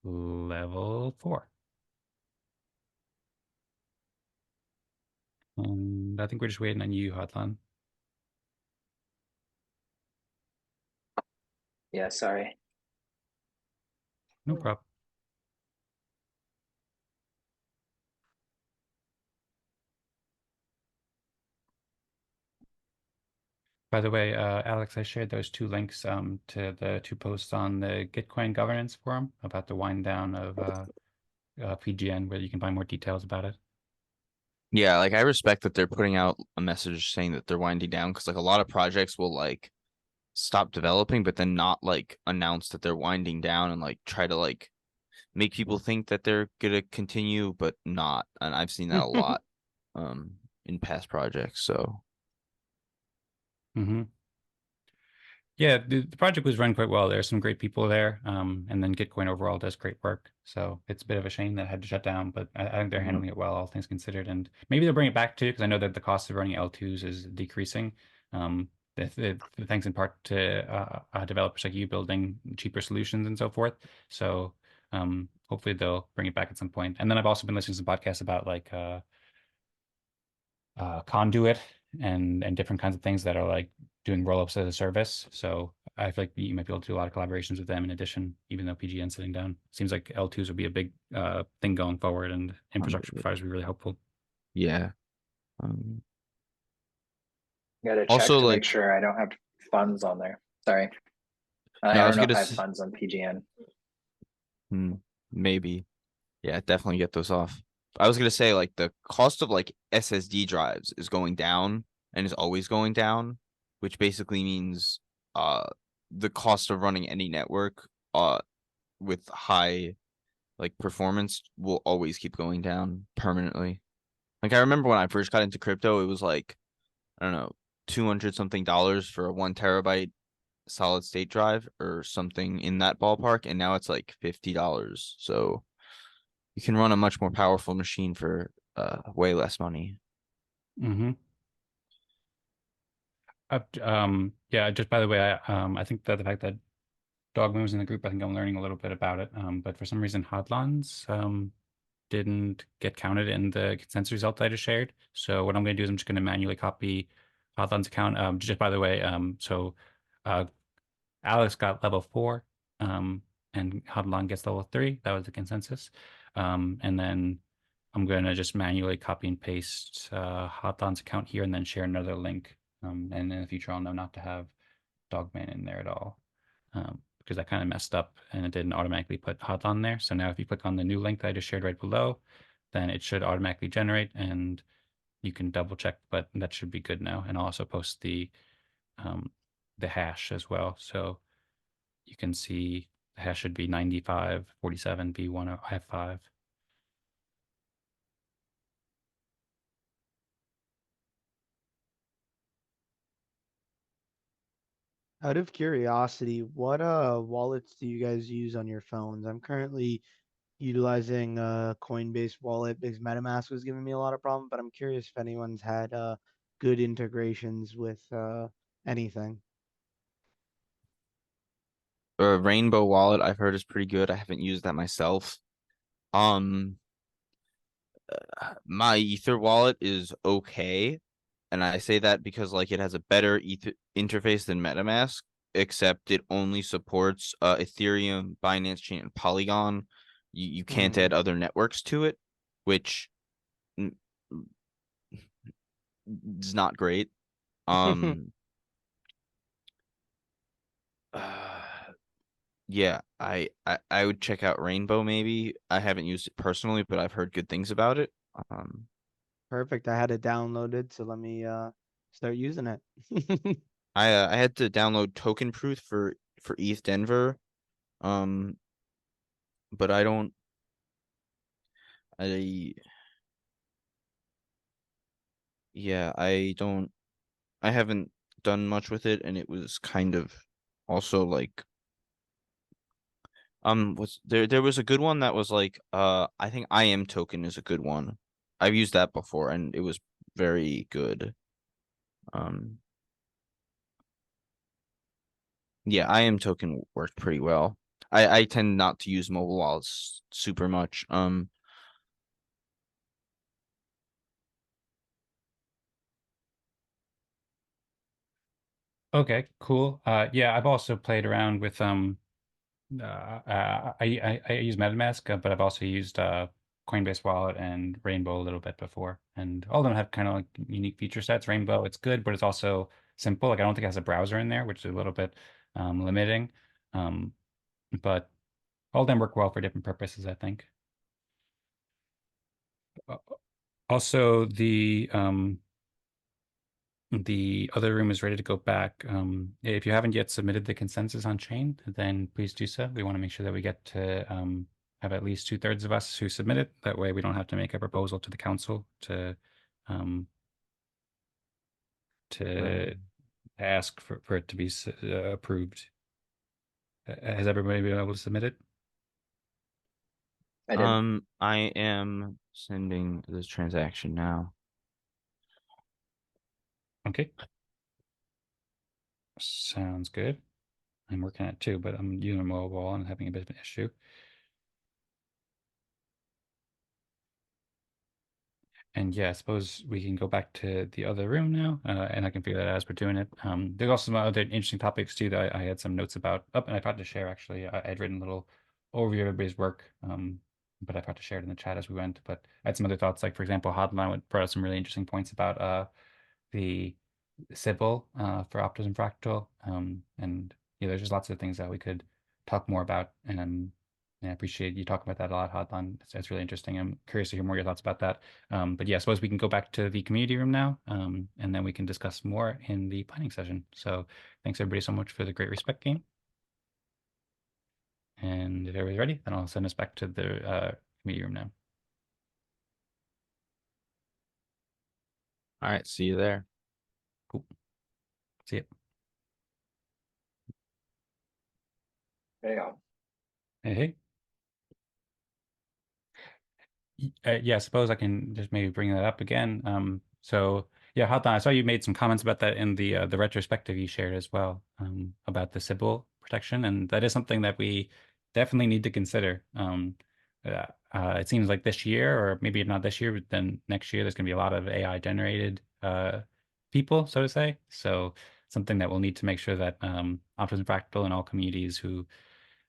level 4. And I think we're just waiting on you, Hodlon. Yeah, sorry. No problem. By the way, Alex, I shared those 2 links to the 2 posts on the Gitcoin governance forum about the wind down of PGN, where you can find more details about it. yeah, like I respect that they're putting out a message saying that they're winding down because like a lot of projects will like stop developing, but then not like announce that they're winding down and like try to like make people think that they're gonna continue, but not. And I've seen that a lot in past projects. So Mm-hmm. Yeah, the project was run quite well. There's some great people there, and then Gitcoin overall does great work. So it's a bit of a shame that it had to shut down, but I think they're handling it well, all things considered. And maybe they'll bring it back too, because I know that the cost of running L2s is decreasing. Thanks in part to developers like you building cheaper solutions and so forth. So hopefully they'll bring it back at some point. And then I've also been listening to some podcasts about like conduit and different kinds of things that are like doing rollups as a service. So I feel like you might be able to do a lot of collaborations with them in addition, even though PGN's sitting down. Seems like L2s would be a big thing going forward, and infrastructure providers would be really helpful. yeah. Gotta check Also to make like sure I don't have funds on there. Sorry. I no, I don't was know if gonna I have funds on PGN. maybe. Yeah, definitely get those off. I was gonna say like the cost of like SSD drives is going down and is always going down, which basically means the cost of running any network with high like performance will always keep going down permanently. Like I remember when I first got into crypto, it was like I don't know, 200 something dollars for a 1 terabyte solid state drive or something in that ballpark, and now it's like $50. So you can run a much more powerful machine for way less money. Mm-hmm. Yeah, just by the way, I think that the fact that Dogman was in the group, I think I'm learning a little bit about it. But for some reason, Hodlons didn't get counted in the consensus result that I just shared. So what I'm going to do is I'm just going to manually copy Hodlon's account. Just by the way, so Alex got level 4, and Hodlon gets level 3. That was the consensus. And then I'm going to just manually copy and paste Hodlon's account here and then share another link. And in the future, I'll know not to have Dogman in there at all, because I kind of messed up and it didn't automatically put Hodlon there. So now if you click on the new link that I just shared right below, then it should automatically generate, and you can double check, but that should be good now. And I'll also post the hash as well. So you can see the hash should be 9547B1F5. Out of curiosity, what wallets do you guys use on your phones? I'm currently utilizing a Coinbase wallet because MetaMask was giving me a lot of problem, but I'm curious if anyone's had good integrations with anything. Rainbow Wallet I've heard is pretty good. I haven't used that myself. My Ether wallet is okay, and I say that because like it has a better Ether interface than MetaMask, except it only supports Ethereum, Binance Chain, and Polygon. You can't add other networks to it, which is not great. Yeah, I would check out Rainbow maybe. I haven't used it personally, but I've heard good things about it. Perfect. I had it downloaded, so let me start using it. I had to download Token Proof for ETH Denver. But I don't I yeah, I haven't done much with it, and it was kind of also like was there was a good one that was like I think I am token is a good one. I've used that before and it was very good. Yeah, I am token worked pretty well. I tend not to use mobile wallets super much. Okay, cool. Yeah, I've also played around with I use MetaMask, but I've also used Coinbase Wallet and Rainbow a little bit before, and all of them have kind of like unique feature sets. Rainbow, it's good, but it's also simple. Like I don't think it has a browser in there, which is a little bit limiting. But all of them work well for different purposes, I think. Uh, Also, the other room is ready to go back. If you haven't yet submitted the consensus on chain, then please do so. We want to make sure that we get to have at least 2/3 of us who submit it. That way we don't have to make a proposal to the council um, to ask for it to be approved. Has everybody been able to submit it? I did. I am sending this transaction now. Okay. Sounds good. I'm working on it too, but I'm using a mobile and having a bit of an issue. And yeah, I suppose we can go back to the other room now, and I can figure that out as we're doing it. There's also some other interesting topics too that I had some notes about. Oh, and I forgot to share actually. I had written a little overview of everybody's work, but I forgot to share it in the chat as we went. But I had some other thoughts, like for example, Hodlon brought up some really interesting points about the Sybil for Optimism Fractal, and yeah, there's just lots of things that we could talk more about, and I appreciate you talking about that a lot, Hodlon. It's really interesting. I'm curious to hear more of your thoughts about that. But yeah, I suppose we can go back to the community room now, and then we can discuss more in the planning session. So thanks everybody so much for the great respect game. And if everybody's ready, then I'll send us back to the community room now. All right, see you there. Cool. See you. There you go. Hey, hey. Yeah, I suppose I can just maybe bring that up again. So yeah, Hatan, I saw you made some comments about that in the retrospective you shared as well, about the Sybil protection, and that is something that we definitely need to consider. It seems like this year, or maybe not this year, but then next year, there's going to be a lot of AI generated people, so to say. So something that we'll need to make sure that Optimism Fractal and all communities who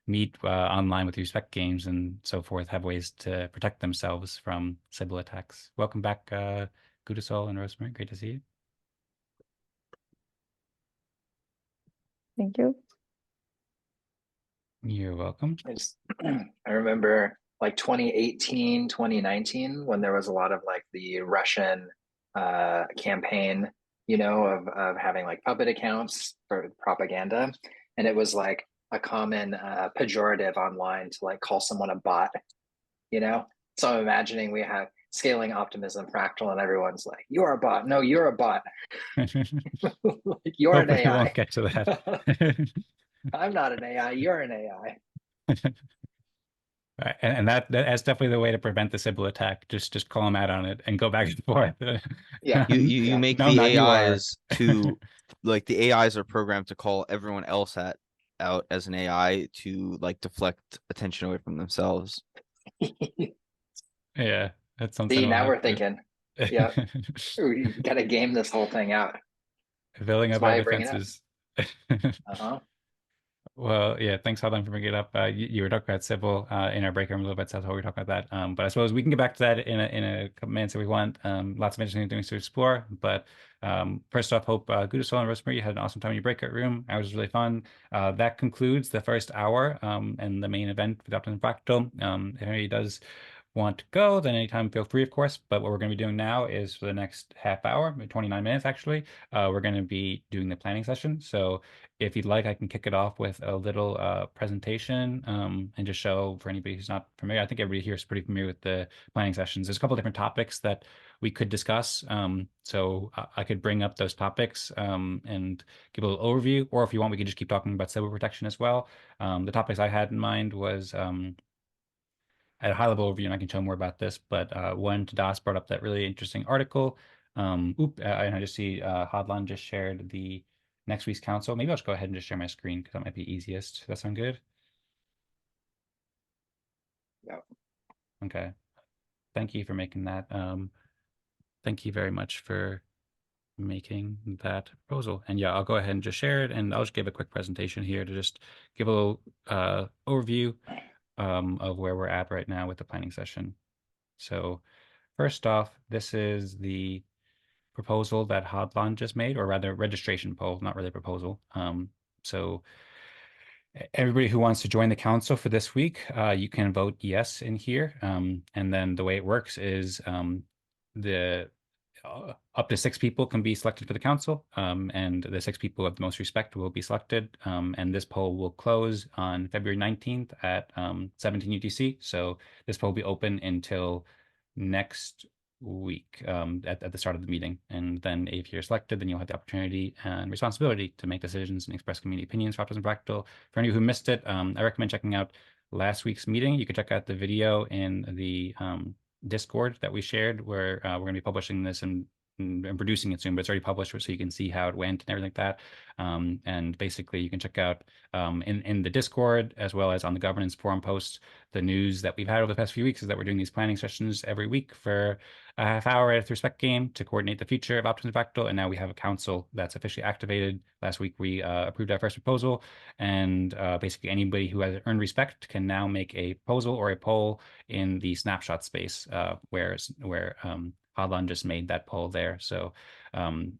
meet online with respect games and so forth have ways to protect themselves from Sybil attacks. Welcome back, Gudasol and Rosmari. Great to see you. Thank you. You're welcome. I remember like 2018, 2019, when there was a lot of like the Russian campaign, you know, of having like puppet accounts for propaganda. And it was like a common pejorative online to like call someone a bot, you know? So I'm imagining we have scaling optimism fractal and everyone's like, you're a bot. No, you're a bot. Like, you're an Hopefully we AI. won't get to that. I'm not an AI. You're an AI. Right. And that's definitely the way to prevent the Sybil attack. Just call them out on it and go back and forth. Yeah. You make No, the not you are. AIs to like the AIs are programmed to call everyone else out as an AI to like deflect attention away from themselves. Yeah, that's something. See, we'll now have we're to- thinking. Yeah. We got to game this whole thing out. Filling That's up our why I bring it up. defenses. Uh-huh. Well, yeah, thanks, Hodlon, for bringing it up. You were talking about Sybil in our break room a little bit, so that's why we were talking about that. But I suppose we can get back to that in a couple minutes if we want. Lots of interesting things to explore. But first off, hope Gudasol and Rosmari had an awesome time in your breakout room. It was really fun. That concludes the first hour and the main event for the Optimism Fractal. If anybody does want to go, then anytime feel free, of course. But what we're going to be doing now is for the next half hour, 29 minutes actually, we're going to be doing the planning session. So if you'd like, I can kick it off with a little presentation and just show for anybody who's not familiar. I think everybody here is pretty familiar with the planning sessions. There's a couple different topics that we could discuss. So I could bring up those topics and give a little overview, or if you want, we could just keep talking about cyber protection as well. The topics I had in mind was at a high level overview, and I can show more about this, but one, Tadas brought up that really interesting article. And I just see Hodlon just shared the next week's council. Maybe I'll just go ahead and just share my screen because that might be easiest. Does that sound good? Yeah. Okay. Thank you for making that. Thank you very much for making that proposal. And yeah, I'll go ahead and just share it, and I'll just give a quick presentation here to just give a little overview of where we're at right now with the planning session. So first off, this is the proposal that Hodlon just made, or rather registration poll, not really a proposal. So everybody who wants to join the council for this week, you can vote yes in here. And then the way it works is the up to 6 people can be selected for the council, and the 6 people of the most respect will be selected. And this poll will close on February 19th at 17 UTC. So this poll will be open until next week at the start of the meeting. And then if you're selected, then you'll have the opportunity and responsibility to make decisions and express community opinions for Optimism Fractal. For any who missed it, I recommend checking out last week's meeting. You can check out the video in the Discord that we shared, where we're going to be publishing this and producing it soon, but it's already published, so you can see how it went and everything like that. And basically, you can check out in the Discord as well as on the governance forum posts. The news that we've had over the past few weeks is that we're doing these planning sessions every week for a half hour at a respect game to coordinate the future of Optimism Fractal, and now we have a council that's officially activated. Last week we approved our first proposal, and basically anybody who has earned respect can now make a proposal or a poll in the snapshot space where Hodlon just made that poll there. So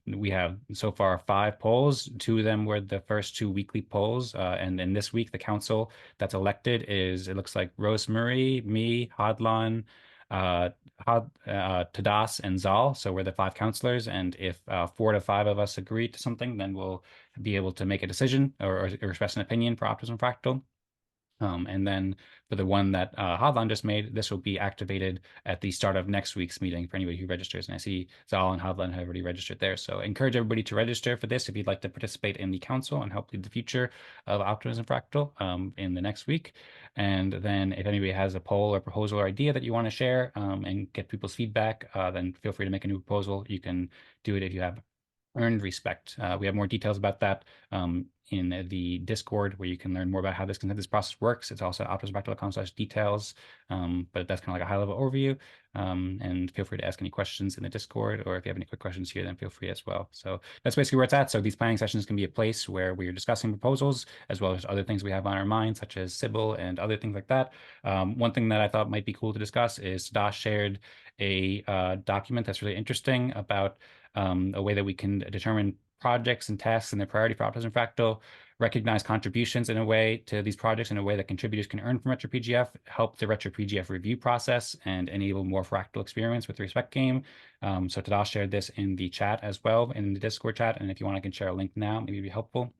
we have so far 5 polls. 2 of them were the first 2 weekly polls. And in this week, the council that's elected is, it looks like Rosmari, me, Hodlon, Tadas, and Zaal. So we're the 5 counselors. And if 4 to 5 of us agree to something, then we'll be able to make a decision or express an opinion for Optimism Fractal. And then for the one that Hodlon just made, this will be activated at the start of next week's meeting for anybody who registers. And I see Zaal and Hodlon have already registered there. So I encourage everybody to register for this if you'd like to participate in the council and help lead the future of Optimism Fractal in the next week. And then if anybody has a poll or proposal or idea that you want to share and get people's feedback, then feel free to make a new proposal. You can do it if you have earned respect. We have more details about that in the Discord, where you can learn more about how this consensus process works. It's also optimismfractal.com/details, but that's kind of like a high-level overview. And feel free to ask any questions in the Discord, or if you have any quick questions here, then feel free as well. So that's basically where it's at. So these planning sessions can be a place where we're discussing proposals, as well as other things we have on our mind, such as Sybil and other things like that. One thing that I thought might be cool to discuss is Tadas shared a document that's really interesting about a way that we can determine projects and tasks and their priority for Optimism Fractal, recognize contributions in a way to these projects in a way that contributors can earn from RetroPGF, help the RetroPGF review process, and enable more Fractal experience with the respect game. So Tadas shared this in the chat as well, in the Discord chat, and if you want, I can share a link now, maybe it'd be helpful.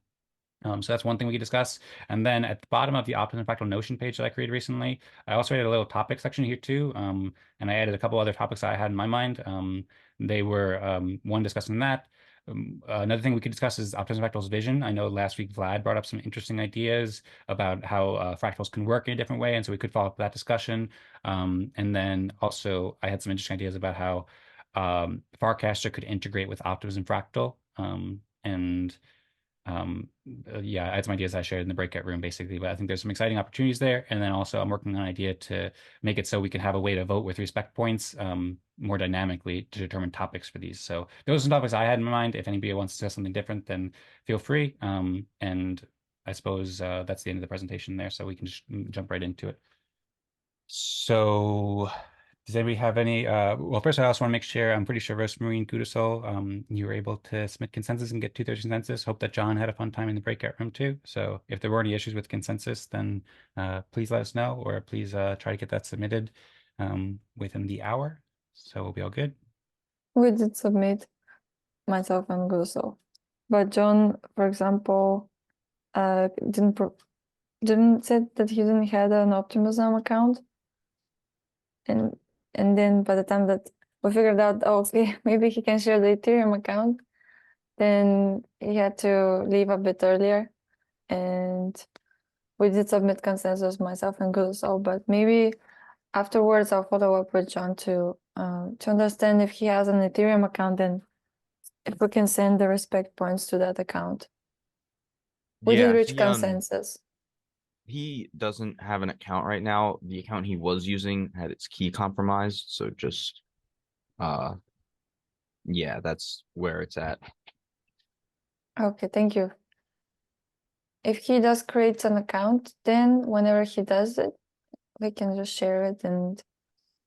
So that's one thing we could discuss. And then at the bottom of the Optimism Fractal Notion page that I created recently, I also added a little topic section here too. And I added a couple other topics that I had in my mind. They were one discussing that. Another thing we could discuss is Optimism Fractal's vision. I know last week Vlad brought up some interesting ideas about how fractals can work in a different way, and so we could follow up that discussion. And then also I had some interesting ideas about how Farcaster could integrate with Optimism Fractal. Yeah, I had some ideas I shared in the breakout room basically, but I think there's some exciting opportunities there. And then also I'm working on an idea to make it so we can have a way to vote with respect points more dynamically to determine topics for these. So those are some topics I had in mind. If anybody wants to discuss something different, then feel free. And I suppose that's the end of the presentation there, so we can just jump right into it. So does anybody have any, well, first I also want to make sure, I'm pretty sure Rosmari and Gudasol, you were able to submit consensus and get 2/3 consensus. Hope that John had a fun time in the breakout room too. So if there were any issues with consensus, then please let us know, or please try to get that submitted within the hour. So we'll be all good. We did submit, myself and Gudasol, but John, for example, didn't say that he didn't have an Optimism account, and then by the time that we figured out, oh, okay, maybe he can share the Ethereum account, then he had to leave a bit earlier, and we did submit consensus, myself and Gudasol, but maybe afterwards I'll follow up with John to understand if he has an Ethereum account and if we can send the respect points to that account. We did reach consensus. He doesn't have an account right now. The account he was using had its key compromised, so just yeah, that's where it's at. Okay, thank you. If he does create an account, then whenever he does it, we can just share it and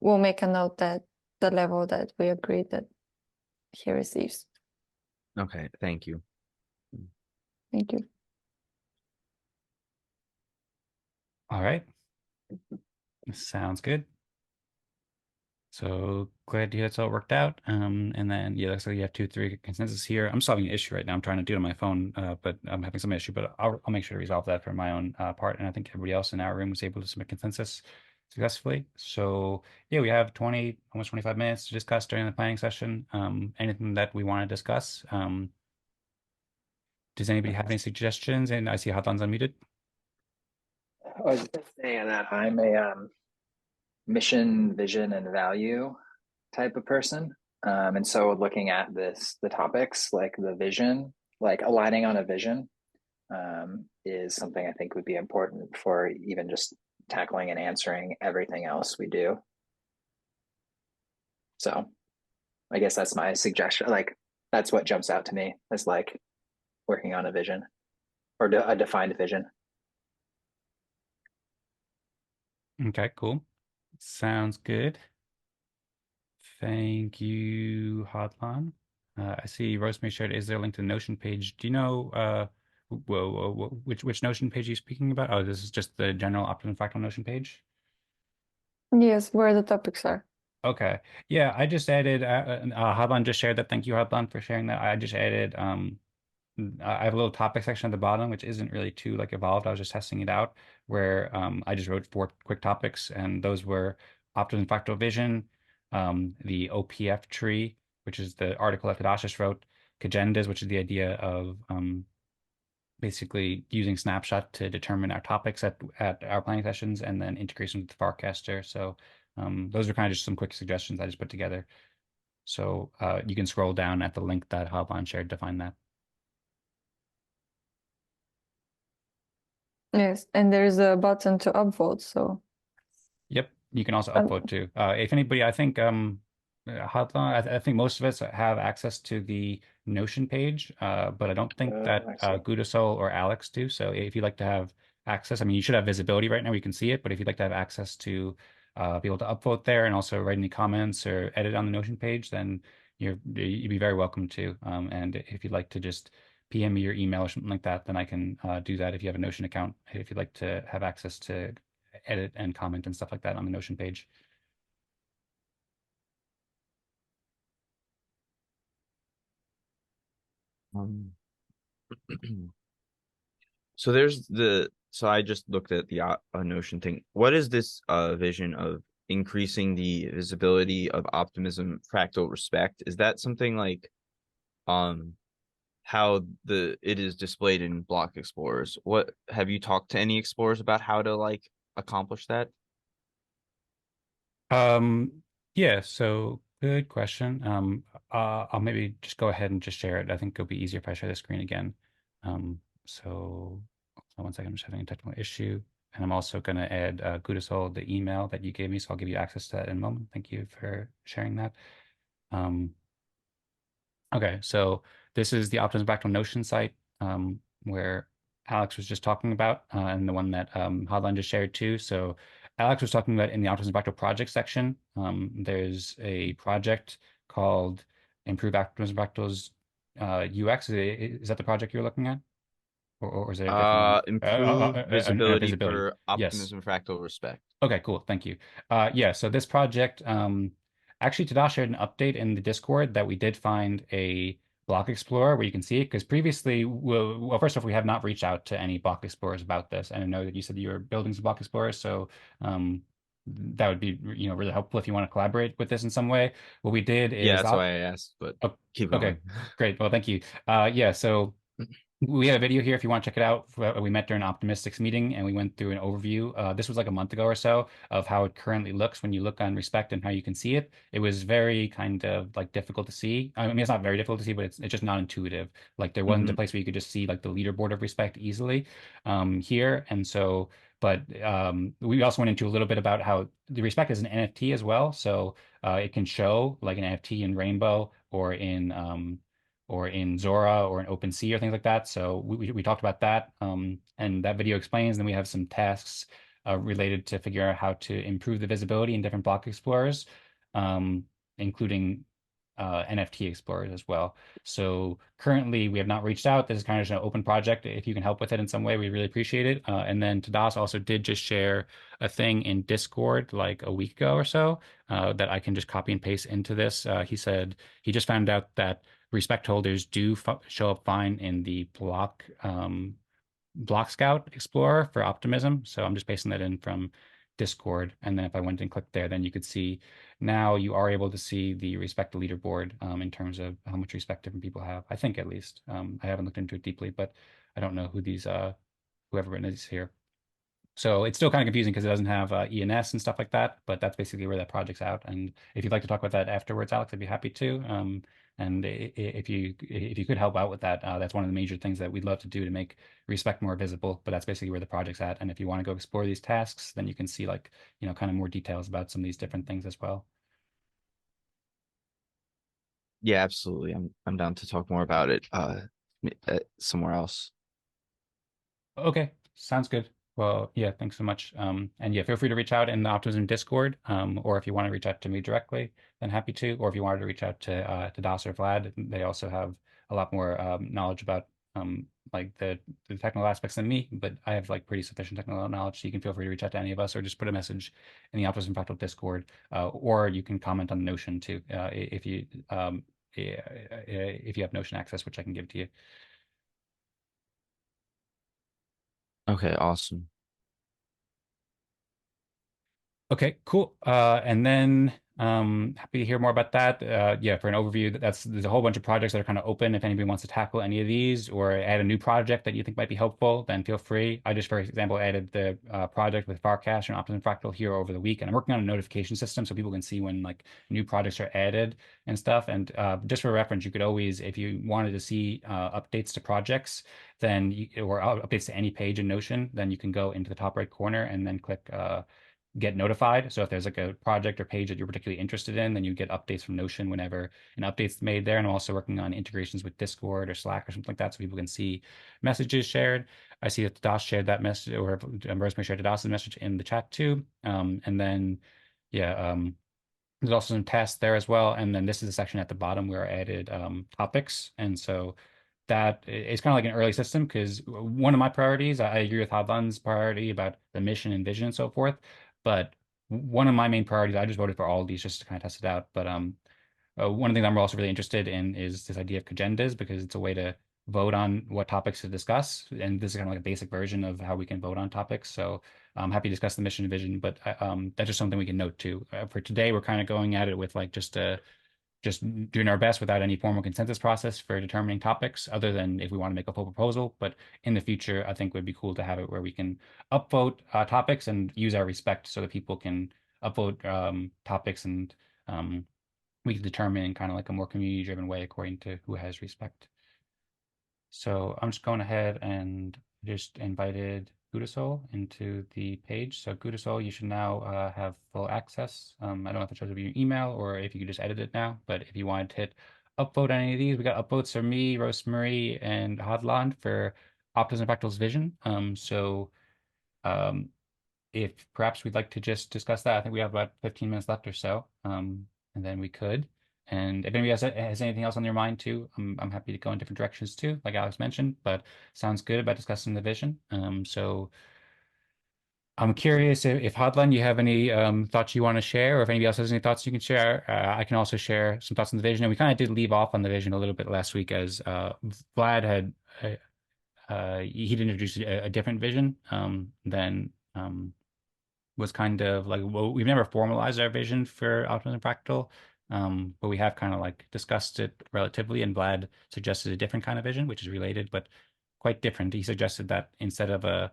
we'll make a note that the level that we agreed that he receives. Okay, thank you. Thank you. All right. Sounds good. So glad to hear it's all worked out. And then yeah, looks like you have 2/3 consensus here. I'm solving an issue right now. I'm trying to do it on my phone, but I'm having some issue. But I'll make sure to resolve that for my own part. And I think everybody else in our room was able to submit consensus successfully. So yeah, we have almost 25 minutes to discuss during the planning session. Anything that we want to discuss. Does anybody have any suggestions? And I see Hodlon's unmuted. I was just saying that I'm a mission, vision, and value type of person. And so looking at the topics, like the vision, like aligning on a vision is something I think would be important for even just tackling and answering everything else we do. So I guess that's my suggestion. Like that's what jumps out to me as like working on a vision or a defined vision. Okay, cool. Sounds good. Thank you, Hodlon. I see Rosemary shared, is there a link to the Notion page? Do you know which Notion page are you speaking about? Oh, this is just the general Optimum Fractal Notion page? Yes, where the topics are. Okay. Yeah, I just added, Hodlon just shared that. Thank you, Hodlon, for sharing that. I just added, I have a little topic section at the bottom, which isn't really too like evolved. I was just testing it out, where I just wrote 4 quick topics, and those were Optimum Fractal Vision, the OPF tree, which is the article that Tadas just wrote, cagendas, which is the idea of basically using Snapshot to determine our topics at our planning sessions, and then integration with the Farcaster. So those are kind of just some quick suggestions I just put together. So you can scroll down at the link that Hodlon shared to find that. Yes, and there's a button to upvote, so Yep, you can also upvote too. If anybody, I think Hodlon, I think most of us have access to the Notion page, but I don't think that I see. Gudasol or Alex do. So if you'd like to have access, I mean, you should have visibility right now. You can see it, but if you'd like to have access to be able to upvote there and also write any comments or edit on the Notion page, then you'd be very welcome to. And if you'd like to just PM me your email or something like that, then I can do that if you have a Notion account. If you'd like to have access to edit and comment and stuff like that on the Notion page. So so I just looked at the Notion thing. What is this vision of increasing the visibility of optimism fractal respect? Is that something like how it is displayed in block explorers? What have you talked to any explorers about how to like accomplish that? Yeah, so good question. I'll maybe just go ahead and just share it. I think it'll be easier if I share the screen again. So one second, I'm just having a technical issue. And I'm also going to add Gudasol, the email that you gave me, so I'll give you access to that in a moment. Thank you for sharing that. Okay, so this is the Optimism Fractal Notion site where Alex was just talking about, and the one that Hodlon just shared too. So Alex was talking about in the Optimism Fractal project section. There's a project called Improve Optimism Fractal's UX. Is that the project you're looking at? Or is it a different one? Improve visibility Visibility. for Yes. optimism fractal respect. Okay, cool. Thank you. Yeah, so this project, actually Tadas shared an update in the Discord that we did find a block explorer where you can see it, because previously, well, first off, we have not reached out to any block explorers about this. And I know that you said you were building some block explorers, so that would be, really helpful if you want to collaborate with this in some way. What we did Yeah, is that's why I asked, but keep going. Okay, great. Well, thank you. Yeah, so we have a video here if you want to check it out. We met during an Optimistics meeting and we went through an overview. This was like a month ago or so of how it currently looks when you look on Respect and how you can see it. It was very kind of like difficult to see. I mean, it's not very difficult to see, but it's just not intuitive. Like there wasn't a place where you could just see like the leaderboard of Respect easily here. And so, but we also went into a little bit about how the Respect is an NFT as well. So it can show like an NFT in Rainbow or in Zora or in OpenSea or things like that. So we talked about that, and that video explains. Then we have some tasks related to figure out how to improve the visibility in different block explorers, including NFT explorers as well. So currently we have not reached out. This is kind of just an open project. If you can help with it in some way, we really appreciate it. And then Tadas also did just share a thing in Discord like a week ago or so that I can just copy and paste into this. He said he just found out that respect holders do show up fine in the block scout explorer for optimism. So I'm just pasting that in from Discord. And then if I went and clicked there, then you could see now you are able to see the respect leaderboard in terms of how much respect different people have. I think at least. I haven't looked into it deeply, but I don't know who these whoever written is here. So it's still kind of confusing because it doesn't have ENS and stuff like that, but that's basically where that project's out. And if you'd like to talk about that afterwards, Alex, I'd be happy to. And if you could help out with that, that's one of the major things that we'd love to do to make respect more visible. But that's basically where the project's at. And if you want to go explore these tasks, then you can see like, kind of more details about some of these different things as well. Yeah, absolutely. I'm down to talk more about it somewhere else. Okay, sounds good. Well, yeah, thanks so much. And yeah, feel free to reach out in the Optimism Discord, or if you want to reach out to me directly, then happy to. Or if you wanted to reach out to Das or Vlad, they also have a lot more knowledge about like the technical aspects than me, but I have like pretty sufficient technical knowledge, so you can feel free to reach out to any of us, or just put a message in the Optimism Fractal Discord, or you can comment on Notion too, if you have Notion access, which I can give to you. Okay, awesome. Okay, cool. And then Happy to hear more about that. Yeah, for an overview, there's a whole bunch of projects that are kind of open. If anybody wants to tackle any of these or add a new project that you think might be helpful, then feel free. I just, for example, added the project with Farcaster and Optimism Fractal here over the week, and I'm working on a notification system so people can see when like new projects are added and stuff. And just for reference, you could always, if you wanted to see updates to projects, then or updates to any page in Notion, then you can go into the top right corner and then click get notified. So if there's like a project or page that you're particularly interested in, then you get updates from Notion whenever an update's made there. And I'm also working on integrations with Discord or Slack or something like that so people can see messages shared. I see that Tadas shared that message, or Rosmari shared Tadas's message in the chat too. And then, yeah, there's also some tests there as well. And then this is the section at the bottom where I added topics. And so that it's kind of like an early system because one of my priorities, I agree with Hodlon's priority about the mission and vision and so forth. But one of my main priorities, I just voted for all of these just to kind of test it out. But one of the things I'm also really interested in is this idea of cagendas because it's a way to vote on what topics to discuss. And this is kind of like a basic version of how we can vote on topics. So I'm happy to discuss the mission and vision, but that's just something we can note too. For today, we're kind of going at it with like just doing our best without any formal consensus process for determining topics, other than if we want to make a full proposal. But in the future, I think it would be cool to have it where we can upvote topics and use our respect so that people can upvote topics and we can determine in kind of like a more community-driven way according to who has respect. So I'm just going ahead and just invited Gudasol into the page. So Gudasol, you should now have full access. I don't know if it shows up in your email or if you could just edit it now, but if you wanted to hit upvote on any of these, we got upvotes from me, Rosmari, and Hodlon for Optimism Fractal's vision. If perhaps we'd like to just discuss that, I think we have about 15 minutes left or so, and then we could. And if anybody has anything else on their mind too, I'm happy to go in different directions too, like Alex mentioned, but sounds good about discussing the vision. So I'm curious if Hodlon, you have any thoughts you want to share, or if anybody else has any thoughts you can share. I can also share some thoughts on the vision. And we kind of did leave off on the vision a little bit last week as Vlad had, he'd introduced a different vision than was kind of like, well, we've never formalized our vision for Optimism Fractal, but we have kind of like discussed it relatively, and Vlad suggested a different kind of vision, which is related, but quite different. He suggested that instead of a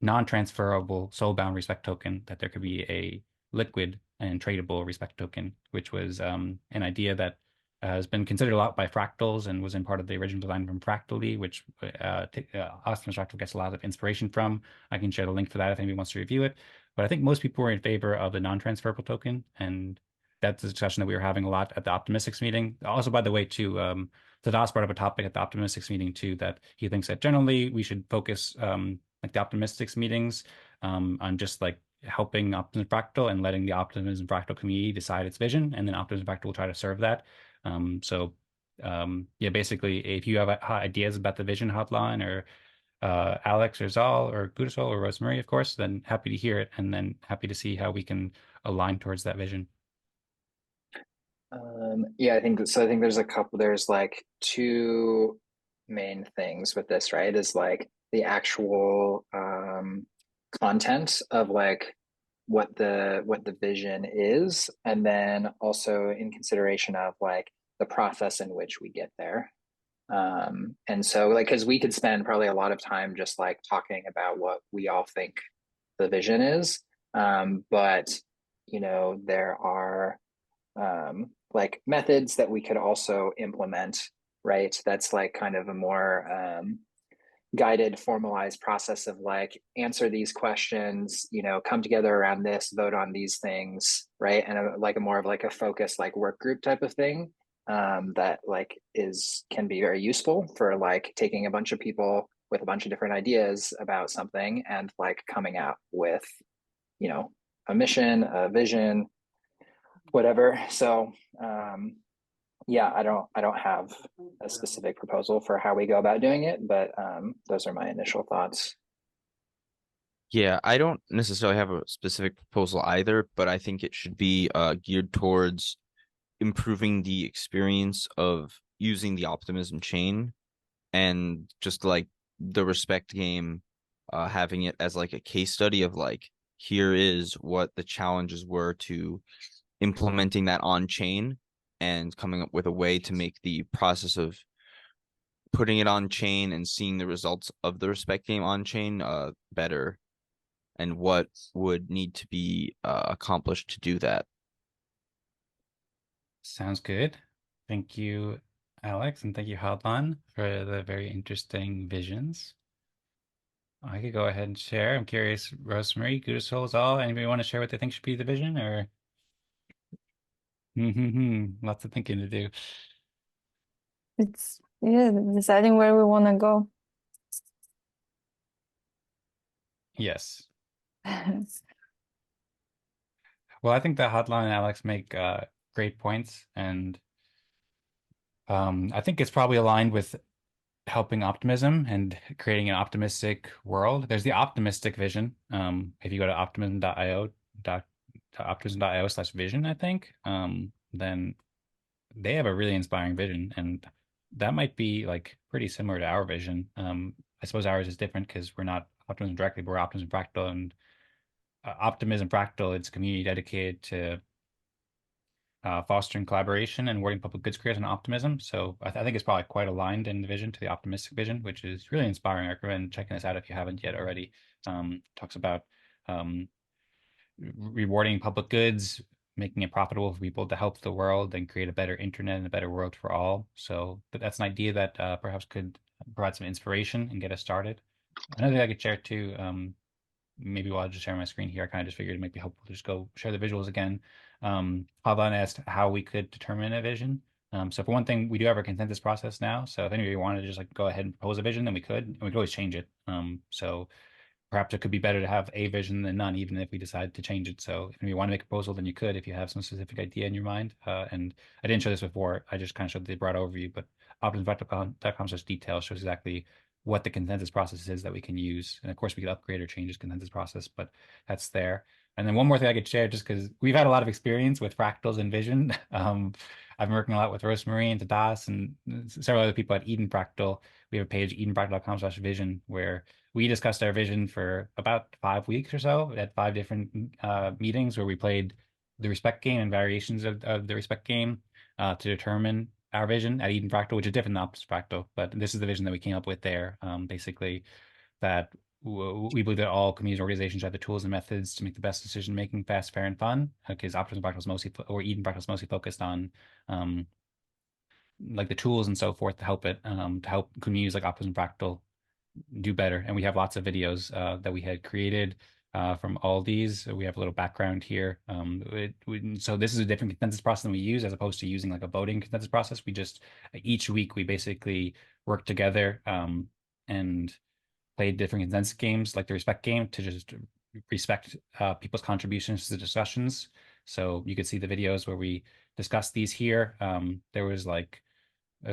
non-transferable soul-bound respect token, that there could be a liquid and tradable respect token, which was an idea that has been considered a lot by fractals and was in part of the original design from Fractally, which Optimism Fractal gets a lot of inspiration from. I can share the link for that if anybody wants to review it. But I think most people were in favor of the non-transferable token, and that's a discussion that we were having a lot at the Optimistics meeting. Also, by the way, too, Tadas brought up a topic at the Optimistics meeting too, that he thinks that generally we should focus like the Optimistics meetings on just like helping Optimism Fractal and letting the Optimism Fractal community decide its vision, and then Optimism Fractal will try to serve that. Yeah, basically, if you have ideas about the vision hotline or Alex or Zaal or Gudasol or Rosmari, of course, then happy to hear it, and then happy to see how we can align towards that vision. Yeah, I think so. I think there's like two main things with this, right? Is like the actual content of like what the vision is, and then also in consideration of like the process in which we get there. And so like, because we could spend probably a lot of time just like talking about what we all think the vision is, but you know, there are like methods that we could also implement, right? That's like kind of a more guided, formalized process of like answer these questions, you know, come together around this, vote on these things, right? And like a more of like a focus, like work group type of thing that like can be very useful for like taking a bunch of people with a bunch of different ideas about something and like coming out with, you know, a mission, a vision, whatever. So yeah, I don't have a specific proposal for how we go about doing it, but those are my initial thoughts. Yeah, I don't necessarily have a specific proposal either, but I think it should be geared towards improving the experience of using the optimism chain, and just like the respect game, having it as like a case study of like, here is what the challenges were to implementing that on chain and coming up with a way to make the process of putting it on chain and seeing the results of the respect game on chain better, and what would need to be accomplished to do that. Sounds good. Thank you, Alex, and thank you, Hodlon, for the very interesting visions. I could go ahead and share. I'm curious, Rosmari, Gudasol, Zaal, anybody want to share what they think should be the vision, or? Lots of thinking to do. It's, yeah, deciding where we want to go. Yes. Well, I think that Hodlon and Alex make great points, and I think it's probably aligned with helping optimism and creating an optimistic world. There's the optimistic vision. If you go to optimism.io/vision, I think, then they have a really inspiring vision, and that might be like pretty similar to our vision. I suppose ours is different because we're not optimism directly, but we're optimism fractal, and optimism fractal, it's a community dedicated to fostering collaboration and awarding public goods creators and optimism. So I think it's probably quite aligned in the vision to the optimistic vision, which is really inspiring. I recommend checking this out if you haven't yet already. Talks about rewarding public goods, making it profitable for people to help the world and create a better internet and a better world for all. So that's an idea that perhaps could provide some inspiration and get us started. Another thing I could share too, maybe while I just share my screen here, I kind of just figured it might be helpful to just go share the visuals again. Hodlon asked how we could determine a vision. So for one thing, we do have a consensus process now. So if anybody wanted to just like go ahead and propose a vision, then we could, and we could always change it. So perhaps it could be better to have a vision than none, even if we decide to change it. So if you want to make a proposal, then you could, if you have some specific idea in your mind. And I didn't show this before. I just kind of showed the broad overview, but optimismfractal.com/details shows exactly what the consensus process is that we can use. And of course, we could upgrade or change this consensus process, but that's there. And then one more thing I could share, just because we've had a lot of experience with fractals and vision. I've been working a lot with Rosmari and Tadas and several other people at Eden Fractal. We have a page, edenfractal.com/vision, where we discussed our vision for about 5 weeks or so. We had 5 different meetings where we played the respect game and variations of the respect game to determine our vision at Eden Fractal, which is different than Optimism Fractal, but this is the vision that we came up with there. Basically, that we believe that all community organizations have the tools and methods to make the best decision making fast, fair, and fun. Because Optimism Fractal is mostly, or Eden Fractal is mostly focused on like the tools and so forth to help it, to help communities like Optimism Fractal do better. And we have lots of videos that we had created from all these. We have a little background here. So this is a different consensus process than we use, as opposed to using like a voting consensus process. We just, each week, we basically work together and play different consensus games, like the respect game, to just respect people's contributions to the discussions. So you could see the videos where we discuss these here. There's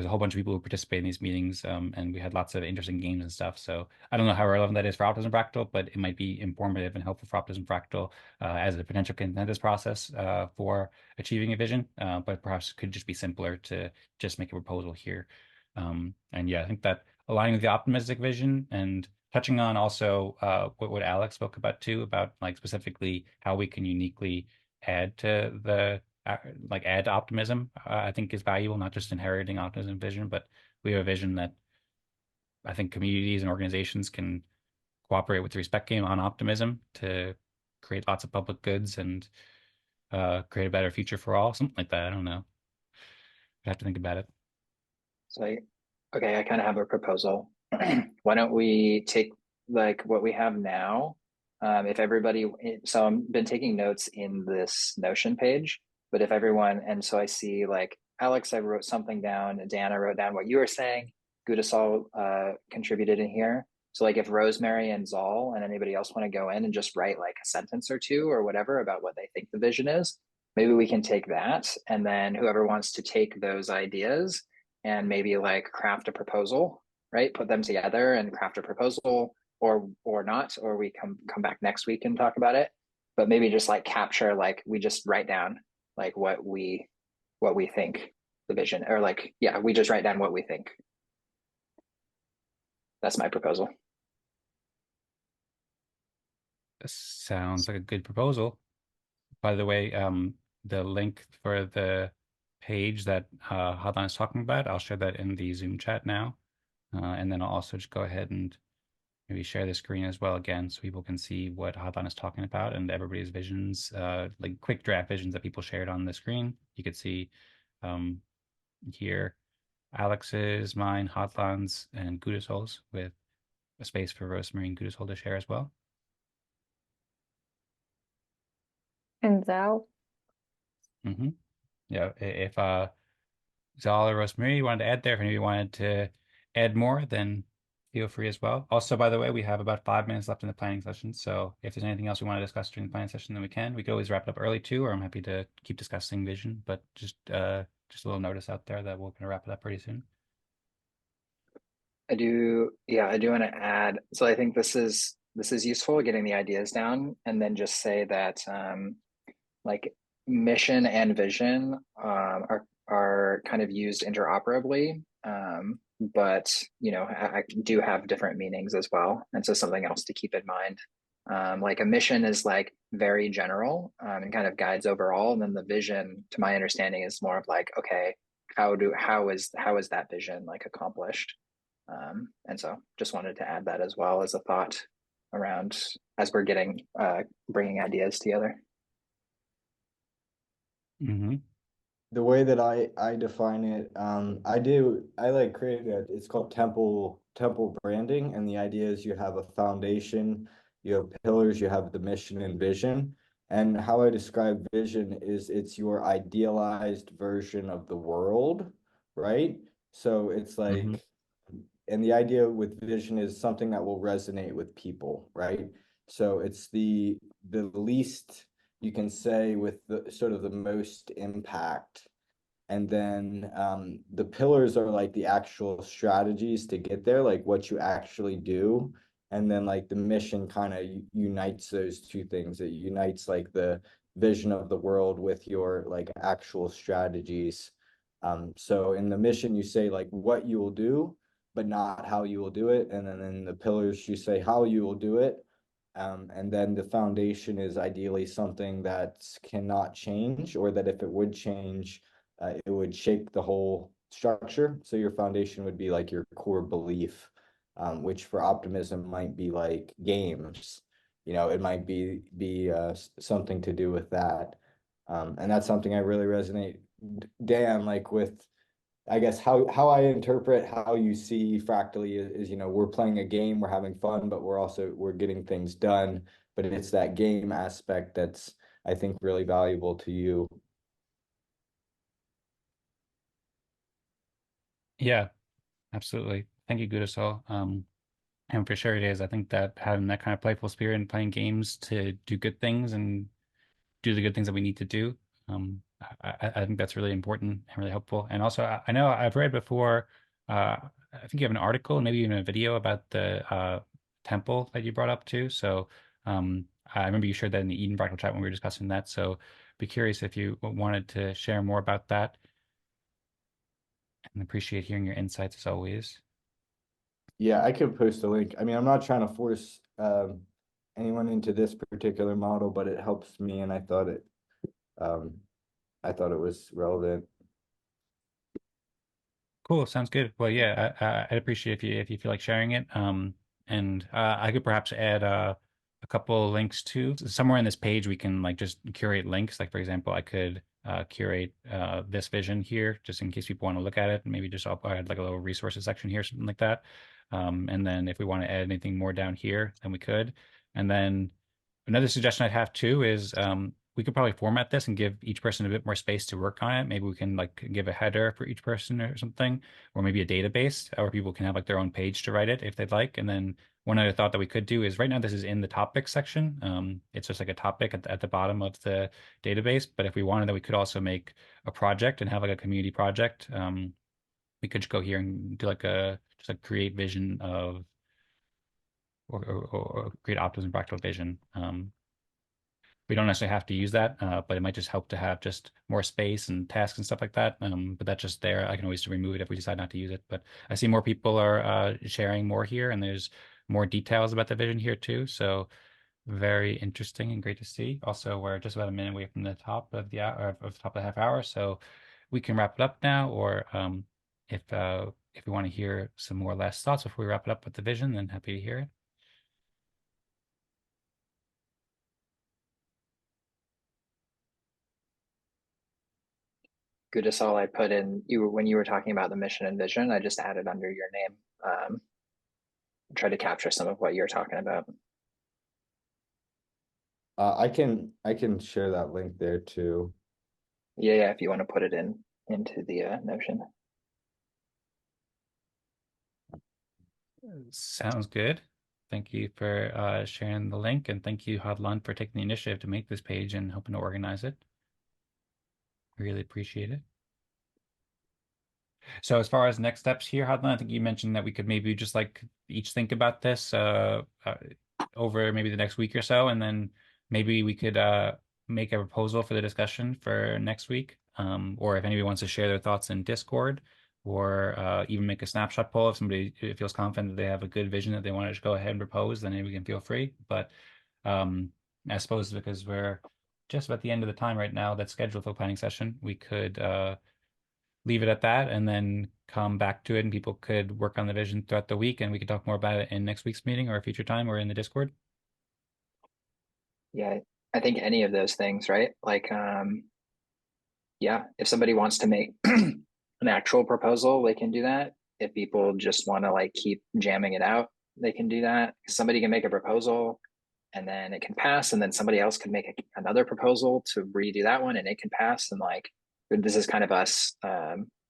a whole bunch of people who participate in these meetings, and we had lots of interesting games and stuff. So I don't know how relevant that is for Optimism Fractal, but it might be informative and helpful for Optimism Fractal as a potential consensus process for achieving a vision, but perhaps could just be simpler to just make a proposal here. And yeah, I think that aligning with the optimistic vision and touching on also what Alex spoke about too, about like specifically how we can uniquely add to the add to optimism, I think is valuable, not just inheriting optimism vision, but we have a vision that I think communities and organizations can cooperate with the respect game on optimism to create lots of public goods and create a better future for all, something like that. I don't know. I have to think about it. So, okay, I kind of have a proposal. Why don't we take like what we have now? If everybody, so I've been taking notes in this Notion page, but if everyone, and so I see like Alex, I wrote something down, and Dan, I wrote down what you were saying. Gudasol contributed in here. So like if Rosmari and Zaal and anybody else want to go in and just write like a sentence or two or whatever about what they think the vision is, maybe we can take that. And then whoever wants to take those ideas and maybe like craft a proposal, right? Put them together and craft a proposal, or not, or we come back next week and talk about it. But maybe just like capture, like we just write down like what we think the vision, or like, yeah, we just write down what we think. That's my proposal. This sounds like a good proposal. By the way, the link for the page that Hodlon is talking about. I'll share that in the Zoom chat now. And then I'll also just go ahead and maybe share the screen as well again so people can see what Hodlon is talking about and everybody's visions, like quick draft visions that people shared on the screen. You could see here Alex's, mine, Hodlon's, and Gudasol's, with a space for Rosmari and Gudasol to share as well. And Zaal. Yeah, if Zaal or Rosmari wanted to add there, if any of you wanted to add more, then feel free as well. Also, by the way, we have about 5 minutes left in the planning session, so if there's anything else we want to discuss during the planning session, then we can. We could always wrap it up early too, or I'm happy to keep discussing vision, but just a little notice out there that we're going to wrap it up pretty soon. I do want to add, so I think this is useful, getting the ideas down, and then just say that like mission and vision are kind of used interoperably, but I do have different meanings as well, and so something else to keep in mind. Like a mission is like very general and kind of guides overall, and then the vision, to my understanding, is more of like, okay, how is that vision like accomplished? And so just wanted to add that as well as a thought around as we're bringing ideas together. The way that I define it, I like create it's called temple branding, and the idea is you have a foundation, you have pillars, you have the mission and vision. And how I describe vision is it's your idealized version of the world, right? So it's like, and the idea with vision is something that will resonate with people, right? So it's the least you can say with the sort of the most impact. And then the pillars are like the actual strategies to get there, like what you actually do. And then like the mission kind of unites those two things. It unites like the vision of the world with your like actual strategies. So in the mission, you say like what you will do, but not how you will do it. And then in the pillars, you say how you will do it. And then the foundation is ideally something that cannot change, or that if it would change, it would shake the whole structure. So your foundation would be like your core belief, which for optimism might be like games. It might be something to do with that. And that's something I really resonate, Dan, like with, I guess how I interpret how you see Fractally is, we're playing a game, we're having fun, but we're getting things done. But it's that game aspect that's, I think, really valuable to you. Yeah, absolutely. Thank you, Gudasol. And for sure it is. I think that having that kind of playful spirit and playing games to do good things and do the good things that we need to do, I think that's really important and really helpful. And also, I know I've read before, I think you have an article, maybe even a video about the temple that you brought up too. So I remember you shared that in the Eden Fractal chat when we were discussing that. So be curious if you wanted to share more about that. And appreciate hearing your insights as always. Yeah, I could post a link. I mean, I'm not trying to force anyone into this particular model, but it helps me, and I thought it was relevant. Cool, sounds good. Well, yeah, I'd appreciate if you feel like sharing it. And I could perhaps add a couple links to somewhere in this page. We can like just curate links. Like for example, I could curate this vision here, just in case people want to look at it. Maybe just I'll add like a little resources section here, something like that. And then if we want to add anything more down here, then we could. And then another suggestion I'd have too is we could probably format this and give each person a bit more space to work on it. Maybe we can like give a header for each person or something, or maybe a database, or people can have like their own page to write it if they'd like. And then one other thought that we could do is right now this is in the topics section. It's just like a topic at the bottom of the database. But if we wanted that, we could also make a project and have like a community project. We could just go here and do like just like create vision of or create optimism fractal vision. We don't necessarily have to use that, but it might just help to have just more space and tasks and stuff like that. But that's just there. I can always remove it if we decide not to use it. But I see more people are sharing more here, and there's more details about the vision here too. So very interesting and great to see. Also, we're just about a minute away from the top of the hour, of the top of the half hour, so we can wrap it up now. Or if you want to hear some more last thoughts before we wrap it up with the vision, then happy to hear it. Gudasol, I put in when you were talking about the mission and vision, I just added under your name. Try to capture some of what you're talking about. I can share that link there too. Yeah, if you want to put it into the Notion. Sounds good. Thank you for sharing the link, and thank you, Hodlon, for taking the initiative to make this page and helping to organize it. Really appreciate it. So as far as next steps here, Hodlon, I think you mentioned that we could maybe just like each think about this over maybe the next week or so, and then maybe we could make a proposal for the discussion for next week. Or if anybody wants to share their thoughts in Discord, or even make a snapshot poll if somebody feels confident that they have a good vision that they want to just go ahead and propose, then maybe we can feel free. But I suppose because we're just about the end of the time right now that's scheduled for the planning session, we could leave it at that and then come back to it, and people could work on the vision throughout the week, and we could talk more about it in next week's meeting or a future time or in the Discord. Yeah, I think any of those things, right? Like, yeah, if somebody wants to make an actual proposal, they can do that. If people just want to like keep jamming it out, they can do that. Somebody can make a proposal and then it can pass, and then somebody else can make another proposal to redo that one and it can pass. And like, this is kind of us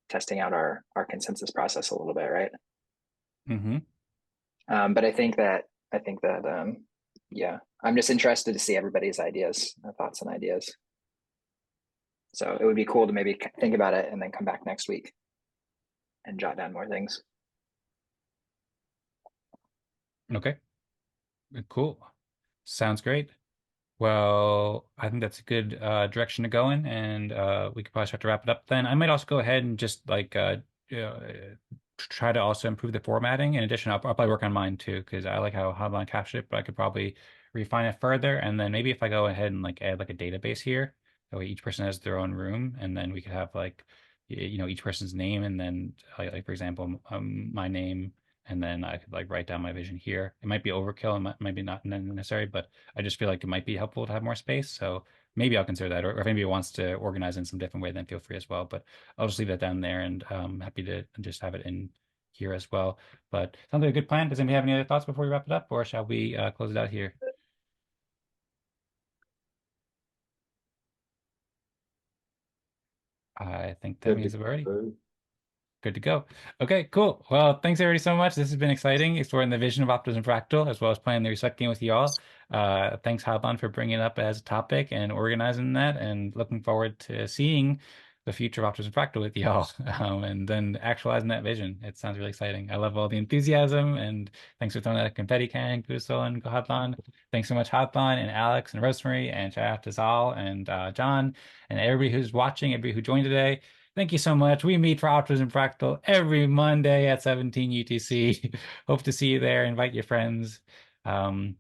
testing out our consensus process a little bit, right? Mm-hmm. But I think that yeah, I'm just interested to see everybody's ideas, thoughts and ideas. So it would be cool to maybe think about it and then come back next week and jot down more things. Okay, cool. Sounds great. Well, I think that's a good direction to go in, and we could probably start to wrap it up then. I might also go ahead and just like try to also improve the formatting. In addition, I'll probably work on mine too, because I like how Hodlon captured it, but I could probably refine it further. And then maybe if I go ahead and like add like a database here, that way each person has their own room, and then we could have like each person's name, and then like for example my name, and then I could like write down my vision here. It might be overkill and might be not necessary, but I just feel like it might be helpful to have more space. So maybe I'll consider that. Or if anybody wants to organize in some different way, then feel free as well. But I'll just leave that down there, and happy to just have it in here as well. But sounds like a good plan. Does anybody have any other thoughts before we wrap it up, or shall we close it out here? I think that means we're ready. Good to go. Okay, cool. Well, thanks everybody so much. This has been exciting, exploring the vision of Optimism Fractal, as well as playing the Respect game with you all. Thanks, Hodlon, for bringing it up as a topic and organizing that, and looking forward to seeing the future of Optimism Fractal with y'all, and then actualizing that vision. It sounds really exciting. I love all the enthusiasm, and thanks for throwing that confetti can, Gudasol and Hodlon. Thanks so much, Hodlon and Alex and Rosmari, and shout out to Zaal and John, and everybody who's watching, everybody who joined today. Thank you so much. We meet for Optimism Fractal every Monday at 17 UTC. Hope to see you there. Invite your friends. And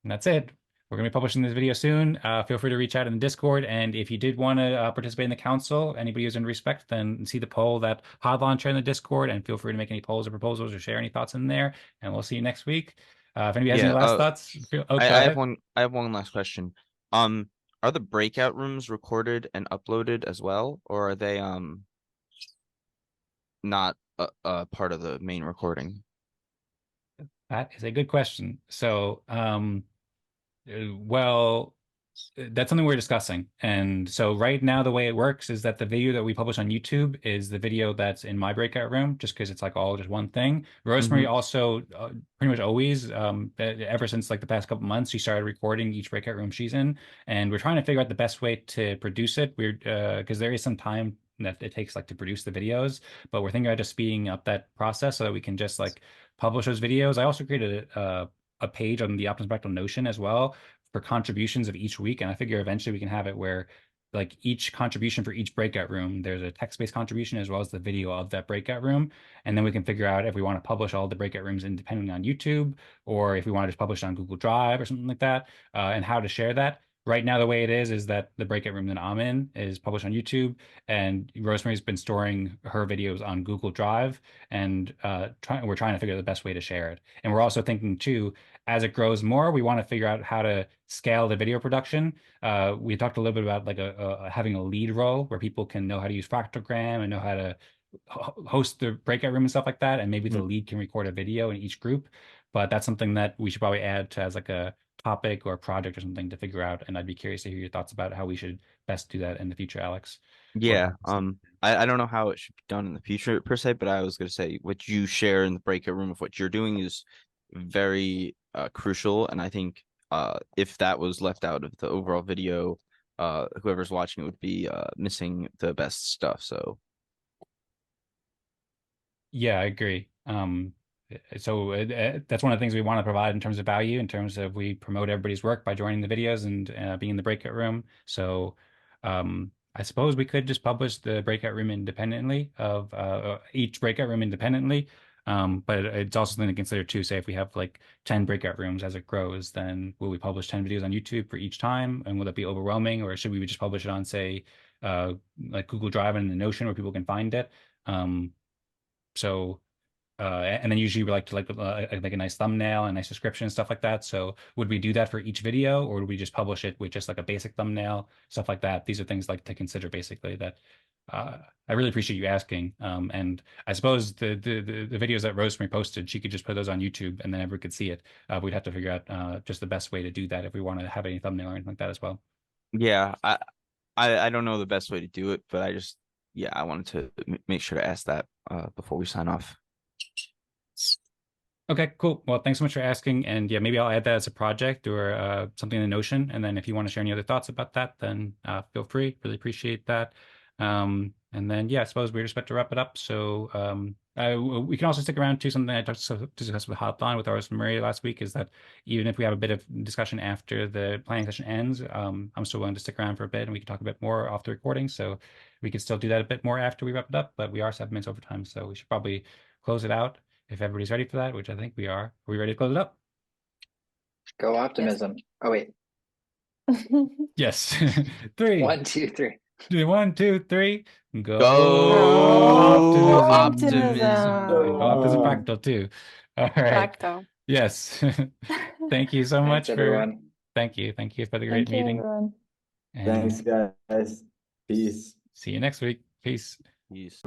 that's it. We're going to be publishing this video soon. Feel free to reach out in the Discord. And if you did want to participate in the council, anybody who's in respect, then see the poll that Hodlon shared in the Discord, and feel free to make any polls or proposals or share any thoughts in there. And we'll see you next week. If anybody has any last thoughts, I have one last question. Are the breakout rooms recorded and uploaded as well, or are they not a part of the main recording? That is a good question. So, well, that's something we're discussing. And so right now, the way it works is that the video that we publish on YouTube is the video that's in my breakout room, just because it's like all just one thing. Rosmari also pretty much always, ever since like the past couple months, she started recording each breakout room she's in. And we're trying to figure out the best way to produce it. We're because there is some time that it takes like to produce the videos, but we're thinking about just speeding up that process so that we can just like publish those videos. I also created a page on the Optimism Fractal Notion as well for contributions of each week, and I figure eventually we can have it where like each contribution for each breakout room, there's a text-based contribution as well as the video of that breakout room. And then we can figure out if we want to publish all the breakout rooms independently on YouTube, or if we want to just publish it on Google Drive or something like that, and how to share that. Right now, the way it is that the breakout room that I'm in is published on YouTube, and Rosemary's been storing her videos on Google Drive, and we're trying to figure out the best way to share it. And we're also thinking too, as it grows more, we want to figure out how to scale the video production. We talked a little bit about like having a lead role where people can know how to use Fractalgram and know how to host the breakout room and stuff like that. And maybe the lead can record a video in each group. But that's something that we should probably add to as like a topic or a project or something to figure out. And I'd be curious to hear your thoughts about how we should best do that in the future, Alex. Yeah. I don't know how it should be done in the future per se, but I was gonna say what you share in the breakout room of what you're doing is very crucial. And I think if that was left out of the overall video, whoever's watching it would be missing the best stuff. So yeah, I agree. So that's one of the things we want to provide in terms of value, in terms of we promote everybody's work by joining the videos and being in the breakout room. So I suppose we could just publish the breakout room independently of each breakout room independently. But it's also something to consider too. Say if we have like 10 breakout rooms as it grows, then will we publish 10 videos on YouTube for each time? And will that be overwhelming? Or should we just publish it on, say, like Google Drive and the Notion where people can find it? So and then usually we like to like a nice thumbnail and nice description and stuff like that. So would we do that for each video, or would we just publish it with just like a basic thumbnail, stuff like that? These are things like to consider basically that I really appreciate you asking. And I suppose the videos that Rosemary posted, she could just put those on YouTube and then everyone could see it. We'd have to figure out just the best way to do that if we want to have any thumbnail or anything like that as well. yeah, I don't know the best way to do it, but I wanted to make sure to ask that before we sign off. Okay, cool. Well, thanks so much for asking. And yeah, maybe I'll add that as a project or something in the Notion. And then if you want to share any other thoughts about that, then feel free. Really appreciate that. And then, yeah, I suppose we're just about to wrap it up. So we can also stick around to something I talked to discuss with Hodlon with Rosmari last week, is that even if we have a bit of discussion after the planning session ends, I'm still willing to stick around for a bit and we can talk a bit more off the recording. So we can still do that a bit more after we wrap it up, but we are 7 minutes over time. So we should probably close it out if everybody's ready for that, which I think we are. Are we ready to close it up? Go optimism. Oh wait. Yes. 3. 1, 2, 3. 1, 2, 3. Go Optimism. Go Optimism Fractal too. All right. Fractal. Yes. Thank you so much Thanks, everyone. Thank you for the great Thank you, meeting. everyone. And Thanks, guys. Peace. see you next week. Peace. Peace.